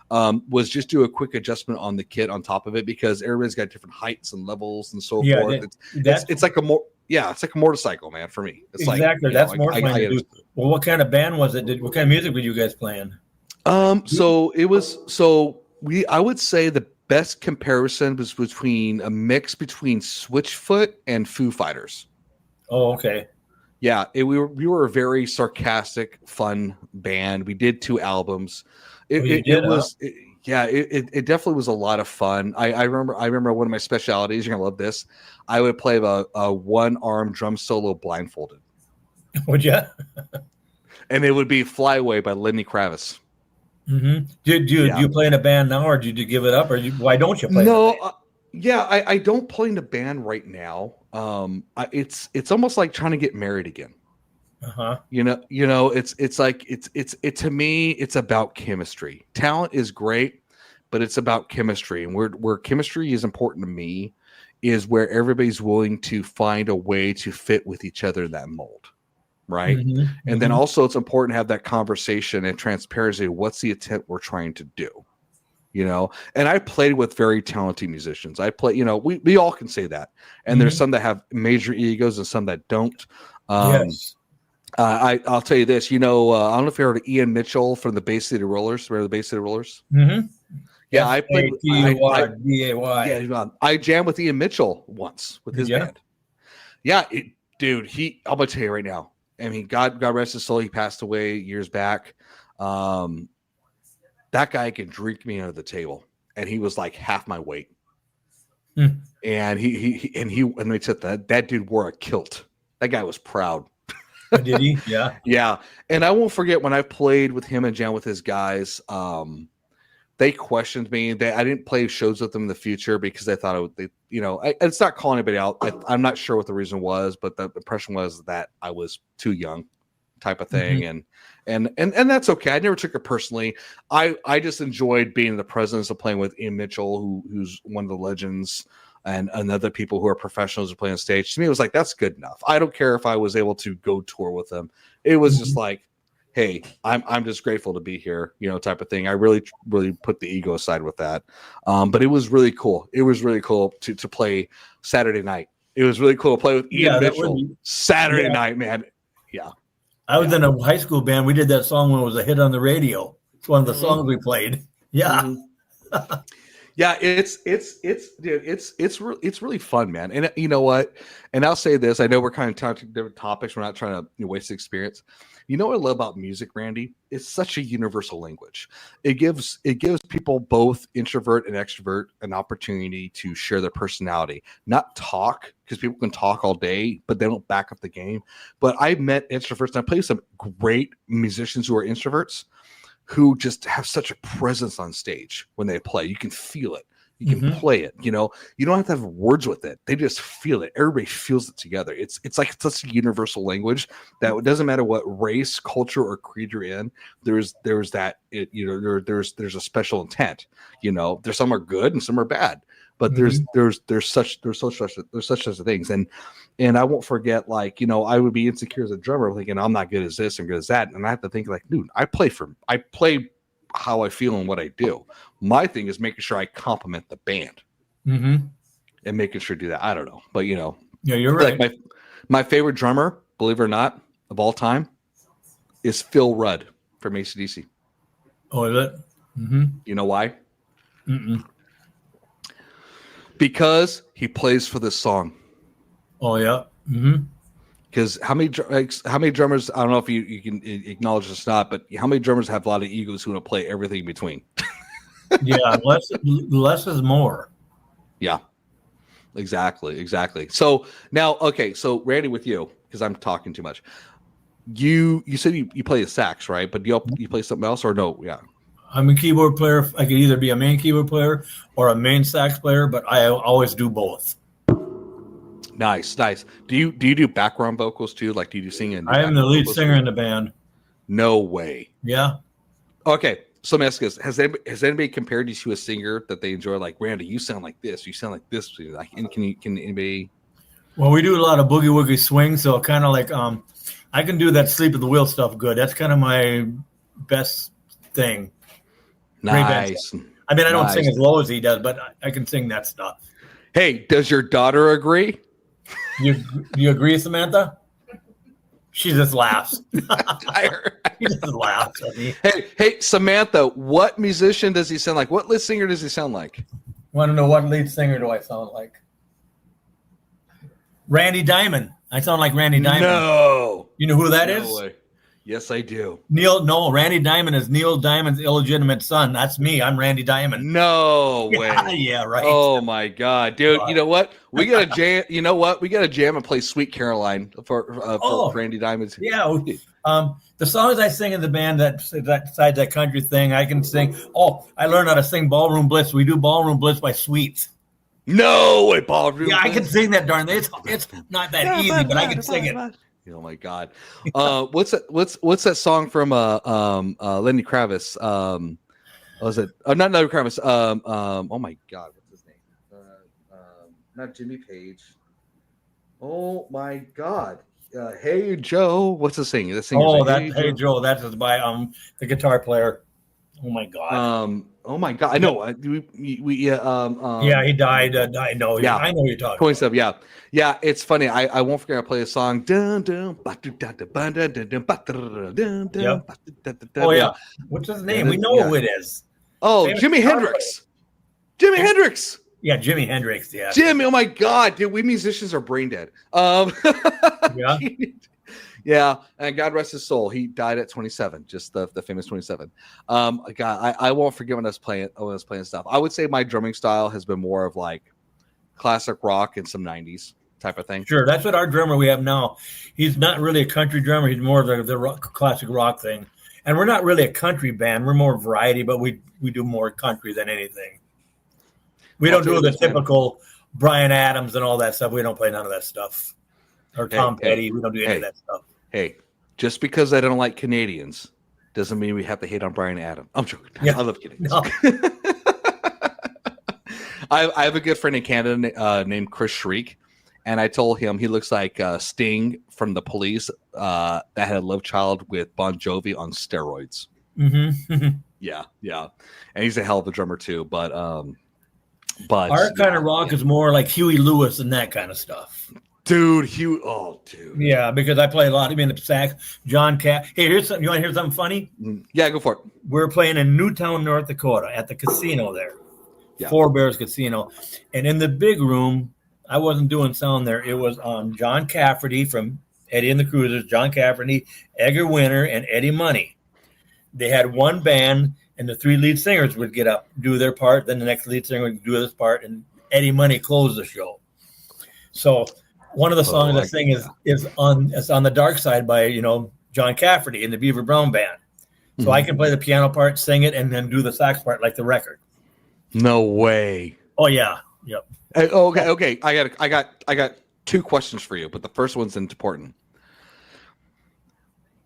Speaker 2: was just do a quick adjustment on the kit on top of it, because everybody's got different heights and levels and so forth. It's like it's like a motorcycle, man. For me, it's
Speaker 3: exactly.
Speaker 2: Like,
Speaker 3: that's more fun to do. Well, what kind of band was it? What kind of music were you guys playing?
Speaker 2: I would say the best comparison was between a mix between Switchfoot and Foo Fighters.
Speaker 3: Oh, okay.
Speaker 2: Yeah, we were a very sarcastic, fun band. We did 2 albums. It definitely was a lot of fun. I remember one of my specialities. You're gonna love this. I would play a one-arm drum solo blindfolded.
Speaker 3: Would you?
Speaker 2: And it would be "Fly Away" by Lenny Kravitz.
Speaker 3: Mm-hmm. Do you play in a band now, or did you give it up, or why don't you play?
Speaker 2: No, I don't play in a band right now. It's almost like trying to get married again.
Speaker 3: Uh-huh.
Speaker 2: It's like to me, it's about chemistry. Talent is great, but it's about chemistry, and where chemistry is important to me is where everybody's willing to find a way to fit with each other in that mold. Right.
Speaker 3: Mm-hmm.
Speaker 2: And then also it's important to have that conversation and transparency. What's the intent we're trying to do? And I played with very talented musicians. I play, we all can say that. And there's some that have major egos and some that don't.
Speaker 3: Yes.
Speaker 2: I'll tell you this, I don't know if you heard of Ian Mitchell from the Bay City Rollers. Remember the Bay City Rollers?
Speaker 3: Mm-hmm.
Speaker 2: Yeah, I played.
Speaker 3: D-A-Y.
Speaker 2: Yeah, I jammed with Ian Mitchell once with his band. Yeah, dude, I'm gonna tell you right now. I mean, God rest his soul. He passed away years back. That guy could drink me under the table, and he was like half my weight. And he said that dude wore a kilt. That guy was proud.
Speaker 3: Did he? Yeah.
Speaker 2: Yeah. And I won't forget when I played with him and jam with his guys. They questioned me. I didn't play shows with them in the future because they thought it's not calling anybody out. I'm not sure what the reason was, but the impression was that I was too young, type of thing. And that's okay. I never took it personally. I just enjoyed being in the presence of playing with Ian Mitchell, who's one of the legends, and other people who are professionals who play on stage. To me, it was like, that's good enough. I don't care if I was able to go tour with them. It was just like, hey, I'm just grateful to be here, type of thing. I really, really put the ego aside with that. But it was really cool. It was really cool to play Saturday night. It was really cool to play with Ian Mitchell Saturday night, man. Yeah.
Speaker 3: I was in a high school band. We did that song when it was a hit on the radio. It's one of the songs we played. Yeah.
Speaker 2: Yeah, it's really fun, man. And you know what? And I'll say this: I know we're kind of talking different topics. We're not trying to waste the experience. You know what I love about music, Randy? It's such a universal language. It gives people, both introvert and extrovert, an opportunity to share their personality, not talk, because people can talk all day, but they don't back up the game. But I've met introverts, and I play with some great musicians who are introverts, who just have such a presence on stage when they play. You can feel it. You can play it. You don't have to have words with it. They just feel it. Everybody feels it together. It's like such a universal language that it doesn't matter what race, culture, or creed you're in. There's that. There's a special intent. There's some are good and some are bad. But there's such as things. And I won't forget, I would be insecure as a drummer, thinking I'm not good as this and good as that. And I have to think dude, I play how I feel and what I do. My thing is making sure I compliment the band and making sure to do that. I don't know, but
Speaker 3: yeah, you're right.
Speaker 2: Like my favorite drummer, believe it or not, of all time is Phil Rudd from AC/DC.
Speaker 3: Oh, is it?
Speaker 2: You know why? Because he plays for this song.
Speaker 3: Oh yeah.
Speaker 2: Because how many drummers? I don't know if you can acknowledge this or not, but how many drummers have a lot of egos who want to play everything in between?
Speaker 3: Yeah, less is more.
Speaker 2: Yeah, exactly. So now, okay, so Randy, with you, because I'm talking too much. You said you play the sax, right? But you play something else, or no? Yeah.
Speaker 3: I'm a keyboard player. I could either be a main keyboard player or a main sax player, but I always do both.
Speaker 2: Nice. Do you do background vocals too? Like, do you sing in?
Speaker 3: I am the lead singer in the band.
Speaker 2: No way.
Speaker 3: Yeah.
Speaker 2: Okay, so let me ask this: Has anybody compared you to a singer that they enjoy? Like, Randy, you sound like this. You sound like this. Like, and can anybody?
Speaker 3: Well, we do a lot of boogie woogie swing, so kind of like I can do that sleep at the wheel stuff good. That's kind of my best thing.
Speaker 2: Nice.
Speaker 3: I mean, I don't sing as low as he does, but I can sing that stuff.
Speaker 2: Hey, does your daughter agree?
Speaker 3: You agree, Samantha? She just laughs. She just laughs at me.
Speaker 2: Hey, Samantha, what musician does he sound like? What lead singer does he sound like?
Speaker 3: Want to know what lead singer do I sound like? Randy Diamond. I sound like Randy Diamond.
Speaker 2: No.
Speaker 3: You know who that is?
Speaker 2: Way. Yes, I do.
Speaker 3: Randy Diamond is Neil Diamond's illegitimate son. That's me. I'm Randy Diamond.
Speaker 2: No way.
Speaker 3: Yeah, right.
Speaker 2: Oh my God, dude. You know what? We got to jam. You know what? We got to jam and play "Sweet Caroline" for Randy Diamond.
Speaker 3: Yeah. The songs I sing in the band besides that country thing, I can sing. Oh, I learned how to sing Ballroom Blitz. We do Ballroom Blitz by Sweets.
Speaker 2: No way, Ballroom.
Speaker 3: Yeah, I can sing that darn thing. It's not that easy, but I can sing it.
Speaker 2: Oh my God. What's that song from Lenny Kravitz? What was it? Not Lenny Kravitz. Oh my God, what's his name? Not Jimmy Page. Oh my God. Hey Joe. What's the singer? The singer.
Speaker 3: Oh, Hey Joe. That's by the guitar player. Oh my God.
Speaker 2: Oh my God. I know.
Speaker 3: Yeah, he died. I know. Yeah, I know you're talking.
Speaker 2: 27. Yeah. It's funny. I won't forget to play a song.
Speaker 3: Oh yeah. What's his name? We know who it is.
Speaker 2: Oh, Jimi Hendrix. Jimi Hendrix.
Speaker 3: Yeah, Jimi Hendrix. Yeah.
Speaker 2: Jimmy. Oh my God, dude. We musicians are brain dead.
Speaker 3: Yeah.
Speaker 2: Yeah, and God rest his soul. He died at 27, just the famous 27. God, I won't forget when I was playing stuff. I would say my drumming style has been more of like classic rock and some 90s type of thing.
Speaker 3: Sure, that's what our drummer we have now. He's not really a country drummer. He's more of the rock, classic rock thing. And we're not really a country band. We're more variety, but we do more country than anything. We don't do the typical Bryan Adams and all that stuff. We don't play none of that stuff. Or Tom Petty. We don't do any of that stuff.
Speaker 2: Hey, just because I don't like Canadians doesn't mean we have to hate on Bryan Adams. I'm joking. Yeah. I love Canadians. No. I have a good friend in Canada named Chris Shriek, and I told him he looks like Sting from The Police that had a love child with Bon Jovi on steroids.
Speaker 3: Mm-hmm.
Speaker 2: Yeah. And he's a hell of a drummer too. But our
Speaker 3: kind of rock is more like Huey Lewis and that kind of stuff.
Speaker 2: Dude, dude.
Speaker 3: Yeah, because I play a lot. I mean, the sax, John Cat. Hey, here's something. You want to hear something funny?
Speaker 2: Yeah, go for it.
Speaker 3: We're playing in Newtown, North Dakota at the casino there. Yeah. Four Bears Casino. And in the big room, I wasn't doing sound there. It was John Cafferty from Eddie and the Cruisers, John Cafferty, Edgar Winter, and Eddie Money. They had one band, and the three lead singers would get up, do their part. Then the next lead singer would do this part, and Eddie Money closed the show. So one of the songs I sing is on the Dark Side by John Cafferty in the Beaver Brown Band. So I can play the piano part, sing it, and then do the sax part like the record.
Speaker 2: No way.
Speaker 3: Oh yeah. Yep.
Speaker 2: Okay. I got two questions for you, but the first one's important.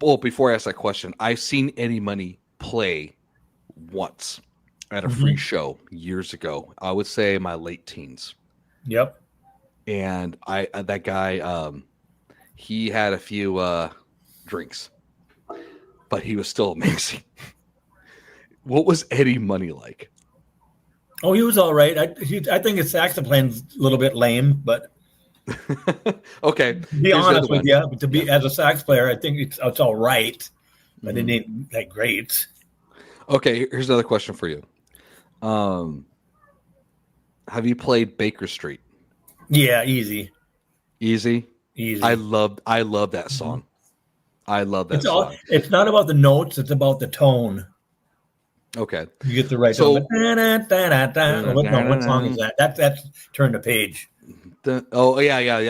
Speaker 2: Well, before I ask that question, I've seen Eddie Money play once at a free show years ago. I would say my late teens.
Speaker 3: Yep.
Speaker 2: And that guy, he had a few drinks, but he was still amazing. What was Eddie Money like?
Speaker 3: Oh, he was all right. I think his saxophone's a little bit lame, but
Speaker 2: okay.
Speaker 3: To be honest with you, to be as a sax player, I think it's all right, but it ain't that great. Okay,
Speaker 2: here's another question for you. Have you played Baker Street?
Speaker 3: Yeah, easy.
Speaker 2: I love that song. I love that song.
Speaker 3: It's not about the notes; it's about the tone.
Speaker 2: Okay,
Speaker 3: you get the right. So, what song is that? That's Turn the Page.
Speaker 2: Yeah.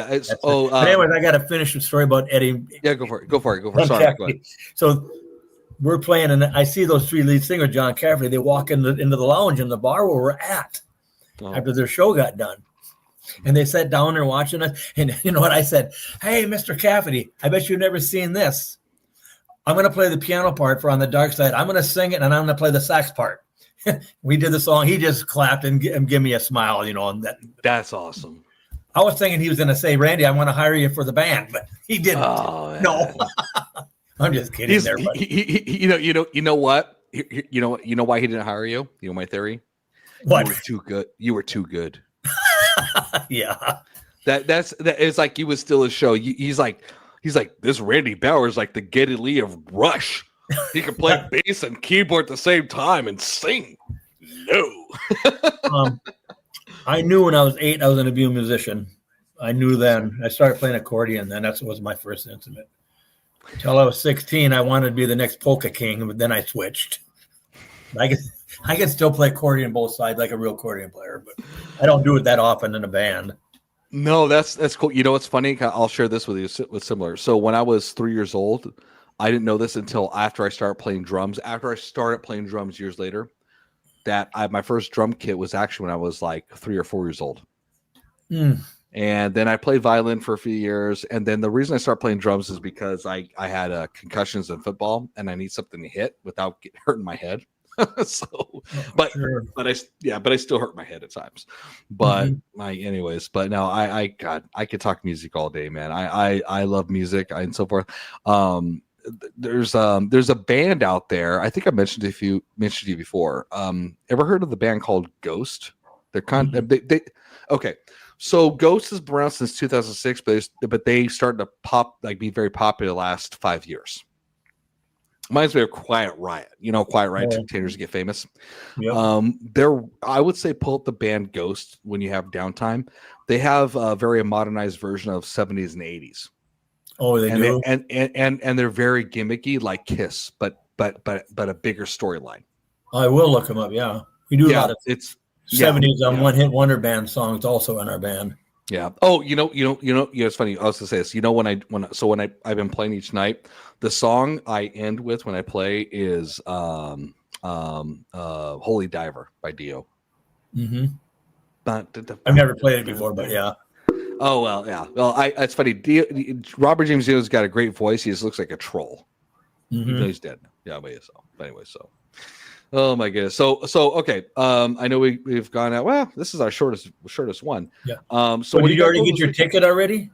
Speaker 2: It's
Speaker 3: but anyways, I got to finish the story about Eddie.
Speaker 2: Yeah, go for it. Sorry, go ahead.
Speaker 3: So we're playing, and I see those three lead singers, John Cafferty. They walk into the lounge in the bar where we're at after their show got done. And they sat down there watching us. And you know what I said? Hey, Mr. Cafferty, I bet you've never seen this. I'm going to play the piano part for On the Dark Side. I'm going to sing it, and I'm going to play the sax part. We did the song. He just clapped and give me a smile, you know. And
Speaker 2: that's awesome.
Speaker 3: I was thinking he was going to say, Randy, I want to hire you for the band, but he didn't.
Speaker 2: Oh,
Speaker 3: no, I'm just kidding.
Speaker 2: You know what? You know why he didn't hire you? You know my theory?
Speaker 3: What?
Speaker 2: You were too good. You were too good.
Speaker 3: Yeah.
Speaker 2: That it's like you would steal his show. He's like, this Randy Bauer's like the Geddy Lee of Rush. He can play bass and keyboard at the same time and sing. No.
Speaker 3: I knew when I was 8 I was going to be a musician. I knew then. I started playing accordion then. That was my first instrument. Until I was 16, I wanted to be the next polka king, but then I switched. I can still play accordion both sides like a real accordion player, but I don't do it that often in a band.
Speaker 2: No, that's cool. You know what's funny? I'll share this with you with similar. So when I was 3 years old, I didn't know this until after I started playing drums. After I started playing drums years later, that my first drum kit was actually when I was like 3 or 4 years old. And then I played violin for a few years. And then the reason I started playing drums is because I had concussions in football and I need something to hit without hurting my head. But I still hurt my head at times. But but no, I could talk music all day, man. I love music and so forth. There's a band out there. I think I mentioned to you before. Ever heard of the band called Ghost? They're okay. So Ghost has been around since 2006, but they started to be very popular the last 5 years. Reminds me of Quiet Riot. You know, Quiet Riot entertainers to get famous. Yep. I would say pull up the band Ghost when you have downtime. They have a very modernized version of 70s and 80s.
Speaker 3: Oh, they do.
Speaker 2: And they're very gimmicky, like Kiss, but a bigger storyline.
Speaker 3: I will look them up. Yeah, we do a lot of 70s one-hit wonder band songs also in our band.
Speaker 2: Yeah. Oh, it's funny. I was gonna say this. You know, when I've been playing each night, the song I end with when I play is Holy Diver by Dio.
Speaker 3: Mm-hmm. I've never played it before, but yeah.
Speaker 2: Oh well, yeah. Well, it's funny. Robert James Dio's got a great voice. He just looks like a troll. Mm-hmm. He's dead. Yeah, but anyway. Oh my goodness. So okay. I know we've gone out. Well, this is our shortest one.
Speaker 3: Yeah. So did you already get your ticket already?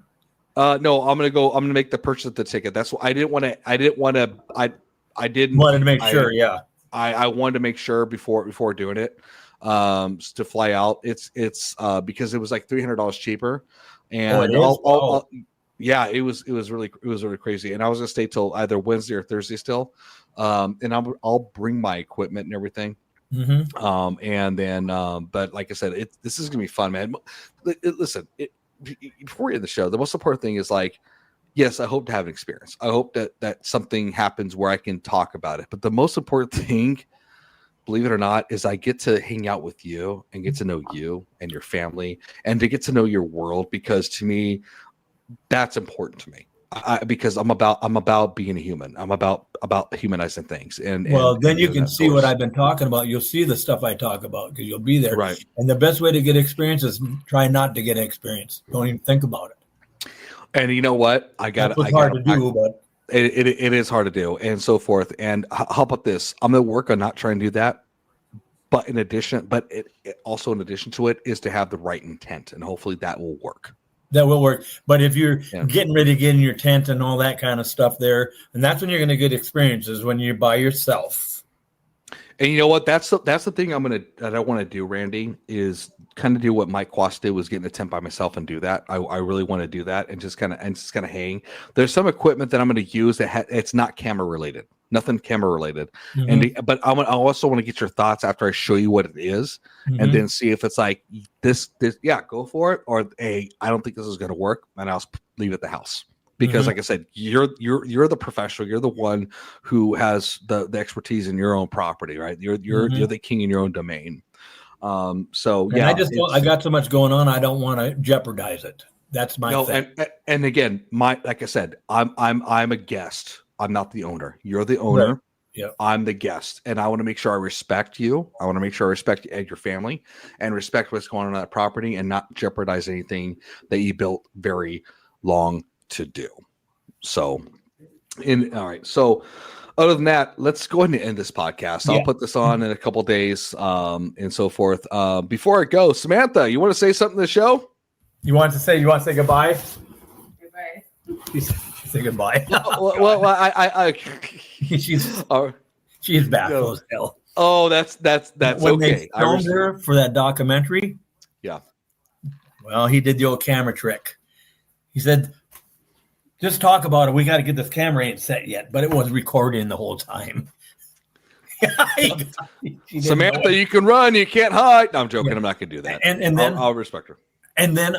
Speaker 2: No, I'm gonna make the purchase of the ticket. That's what I didn't want to.
Speaker 3: Wanted to make sure. Yeah.
Speaker 2: I wanted to make sure before doing it. To fly out. It's because it was like $300 cheaper, and it was really crazy. And I was gonna stay till either Wednesday or Thursday still. And I'll bring my equipment and everything. Mm-hmm. And then, but like I said, this is gonna be fun, man. Listen, before we end the show, the most important thing is like, yes, I hope to have an experience. I hope that something happens where I can talk about it. But the most important thing, believe it or not, is I get to hang out with you and get to know you and your family and to get to know your world, because to me, that's important to me. Because I'm about being a human. I'm about humanizing things. And
Speaker 3: then you can see what I've been talking about. You'll see the stuff I talk about because you'll be there.
Speaker 2: Right.
Speaker 3: And the best way to get experience is try not to get experience. Don't even think about it.
Speaker 2: And you know what? It's
Speaker 3: hard to do, but
Speaker 2: it is hard to do, and so forth. And how about this? I'm going to work on not trying to do that. But in addition to it is to have the right intent, and hopefully that will work.
Speaker 3: That will work. But if you're getting ready to get in your tent and all that kind of stuff there, and that's when you're going to get experiences, when you're by yourself.
Speaker 2: And you know what? That's the thing that I want to do, Randy, is kind of do what Mike Quast did, was get in a tent by myself and do that. I really want to do that and just kind of hang. There's some equipment that I'm going to use that it's not camera related. Nothing camera related. Mm-hmm. But I also want to get your thoughts after I show you what it is, mm-hmm. and then see if it's like this, go for it, or hey, I don't think this is going to work, and I'll leave it at the house. Because, mm-hmm. like I said, you're the professional. You're the one who has the expertise in your own property, right? You're the king in your own domain. I got so much going on. I don't want to jeopardize it. That's my thing. And again, like I said, I'm a guest. I'm not the owner. You're the owner.
Speaker 3: Yep.
Speaker 2: I'm the guest, and I want to make sure I respect you. I want to make sure I respect you and your family, and respect what's going on that property, and not jeopardize anything that you built very long to do. So, all right. So, other than that, let's go ahead and end this podcast. I'll put this on in a couple days, and so forth. Before I go, Samantha, you want to say something to the show?
Speaker 3: You want to say goodbye?
Speaker 5: Goodbye.
Speaker 3: Say goodbye.
Speaker 2: well, I
Speaker 3: she's baffled as hell.
Speaker 2: Oh, that's
Speaker 3: when
Speaker 2: okay.
Speaker 3: They filmed her for that documentary.
Speaker 2: Yeah.
Speaker 3: Well, he did the old camera trick. He said, "Just talk about it. We got to get this camera ain't set yet," but it was recording the whole time.
Speaker 2: Samantha, you can run, you can't hide. No, I'm joking. I'm not gonna do that.
Speaker 3: And then
Speaker 2: I'll respect her.
Speaker 3: And then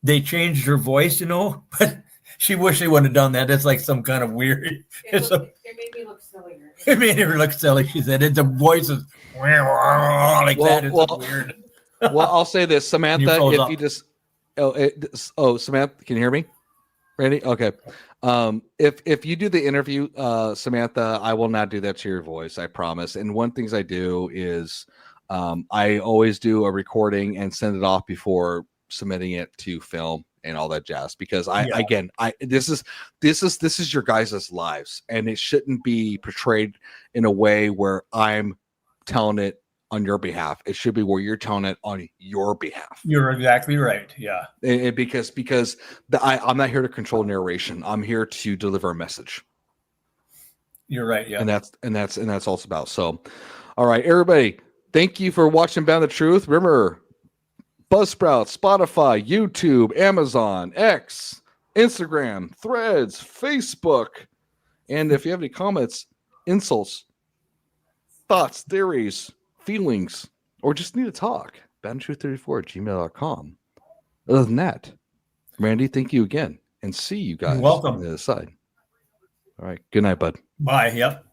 Speaker 3: they changed her voice, but she wished they wouldn't have done that. It's like some kind of weird.
Speaker 5: It made me look sillier.
Speaker 3: It made her look silly. She said it's a voice is like that. It's weird.
Speaker 2: Well, I'll say this, Samantha. If you just Samantha, can you hear me? Randy? Okay. If you do the interview, Samantha, I will not do that to your voice. I promise. And one things I do is I always do a recording and send it off before submitting it to film and all that jazz, because this is your guys' lives, and it shouldn't be portrayed in a way where I'm telling it on your behalf. It should be where you're telling it on your behalf.
Speaker 3: You're exactly right. Yeah.
Speaker 2: Because I'm not here to control narration. I'm here to deliver a message.
Speaker 3: You're right. Yeah.
Speaker 2: And that's all it's about. So, all right, everybody. Thank you for watching Bound the Truth. Remember, Buzzsprout, Spotify, YouTube, Amazon, X, Instagram, Threads, Facebook. And if you have any comments, insults, thoughts, theories, feelings, or just need to talk, boundtruth34@gmail.com. Other than that, Randy, thank you again. And see you guys
Speaker 3: You're welcome.
Speaker 2: on the other side. All right. Good night, bud.
Speaker 3: Bye. Yep.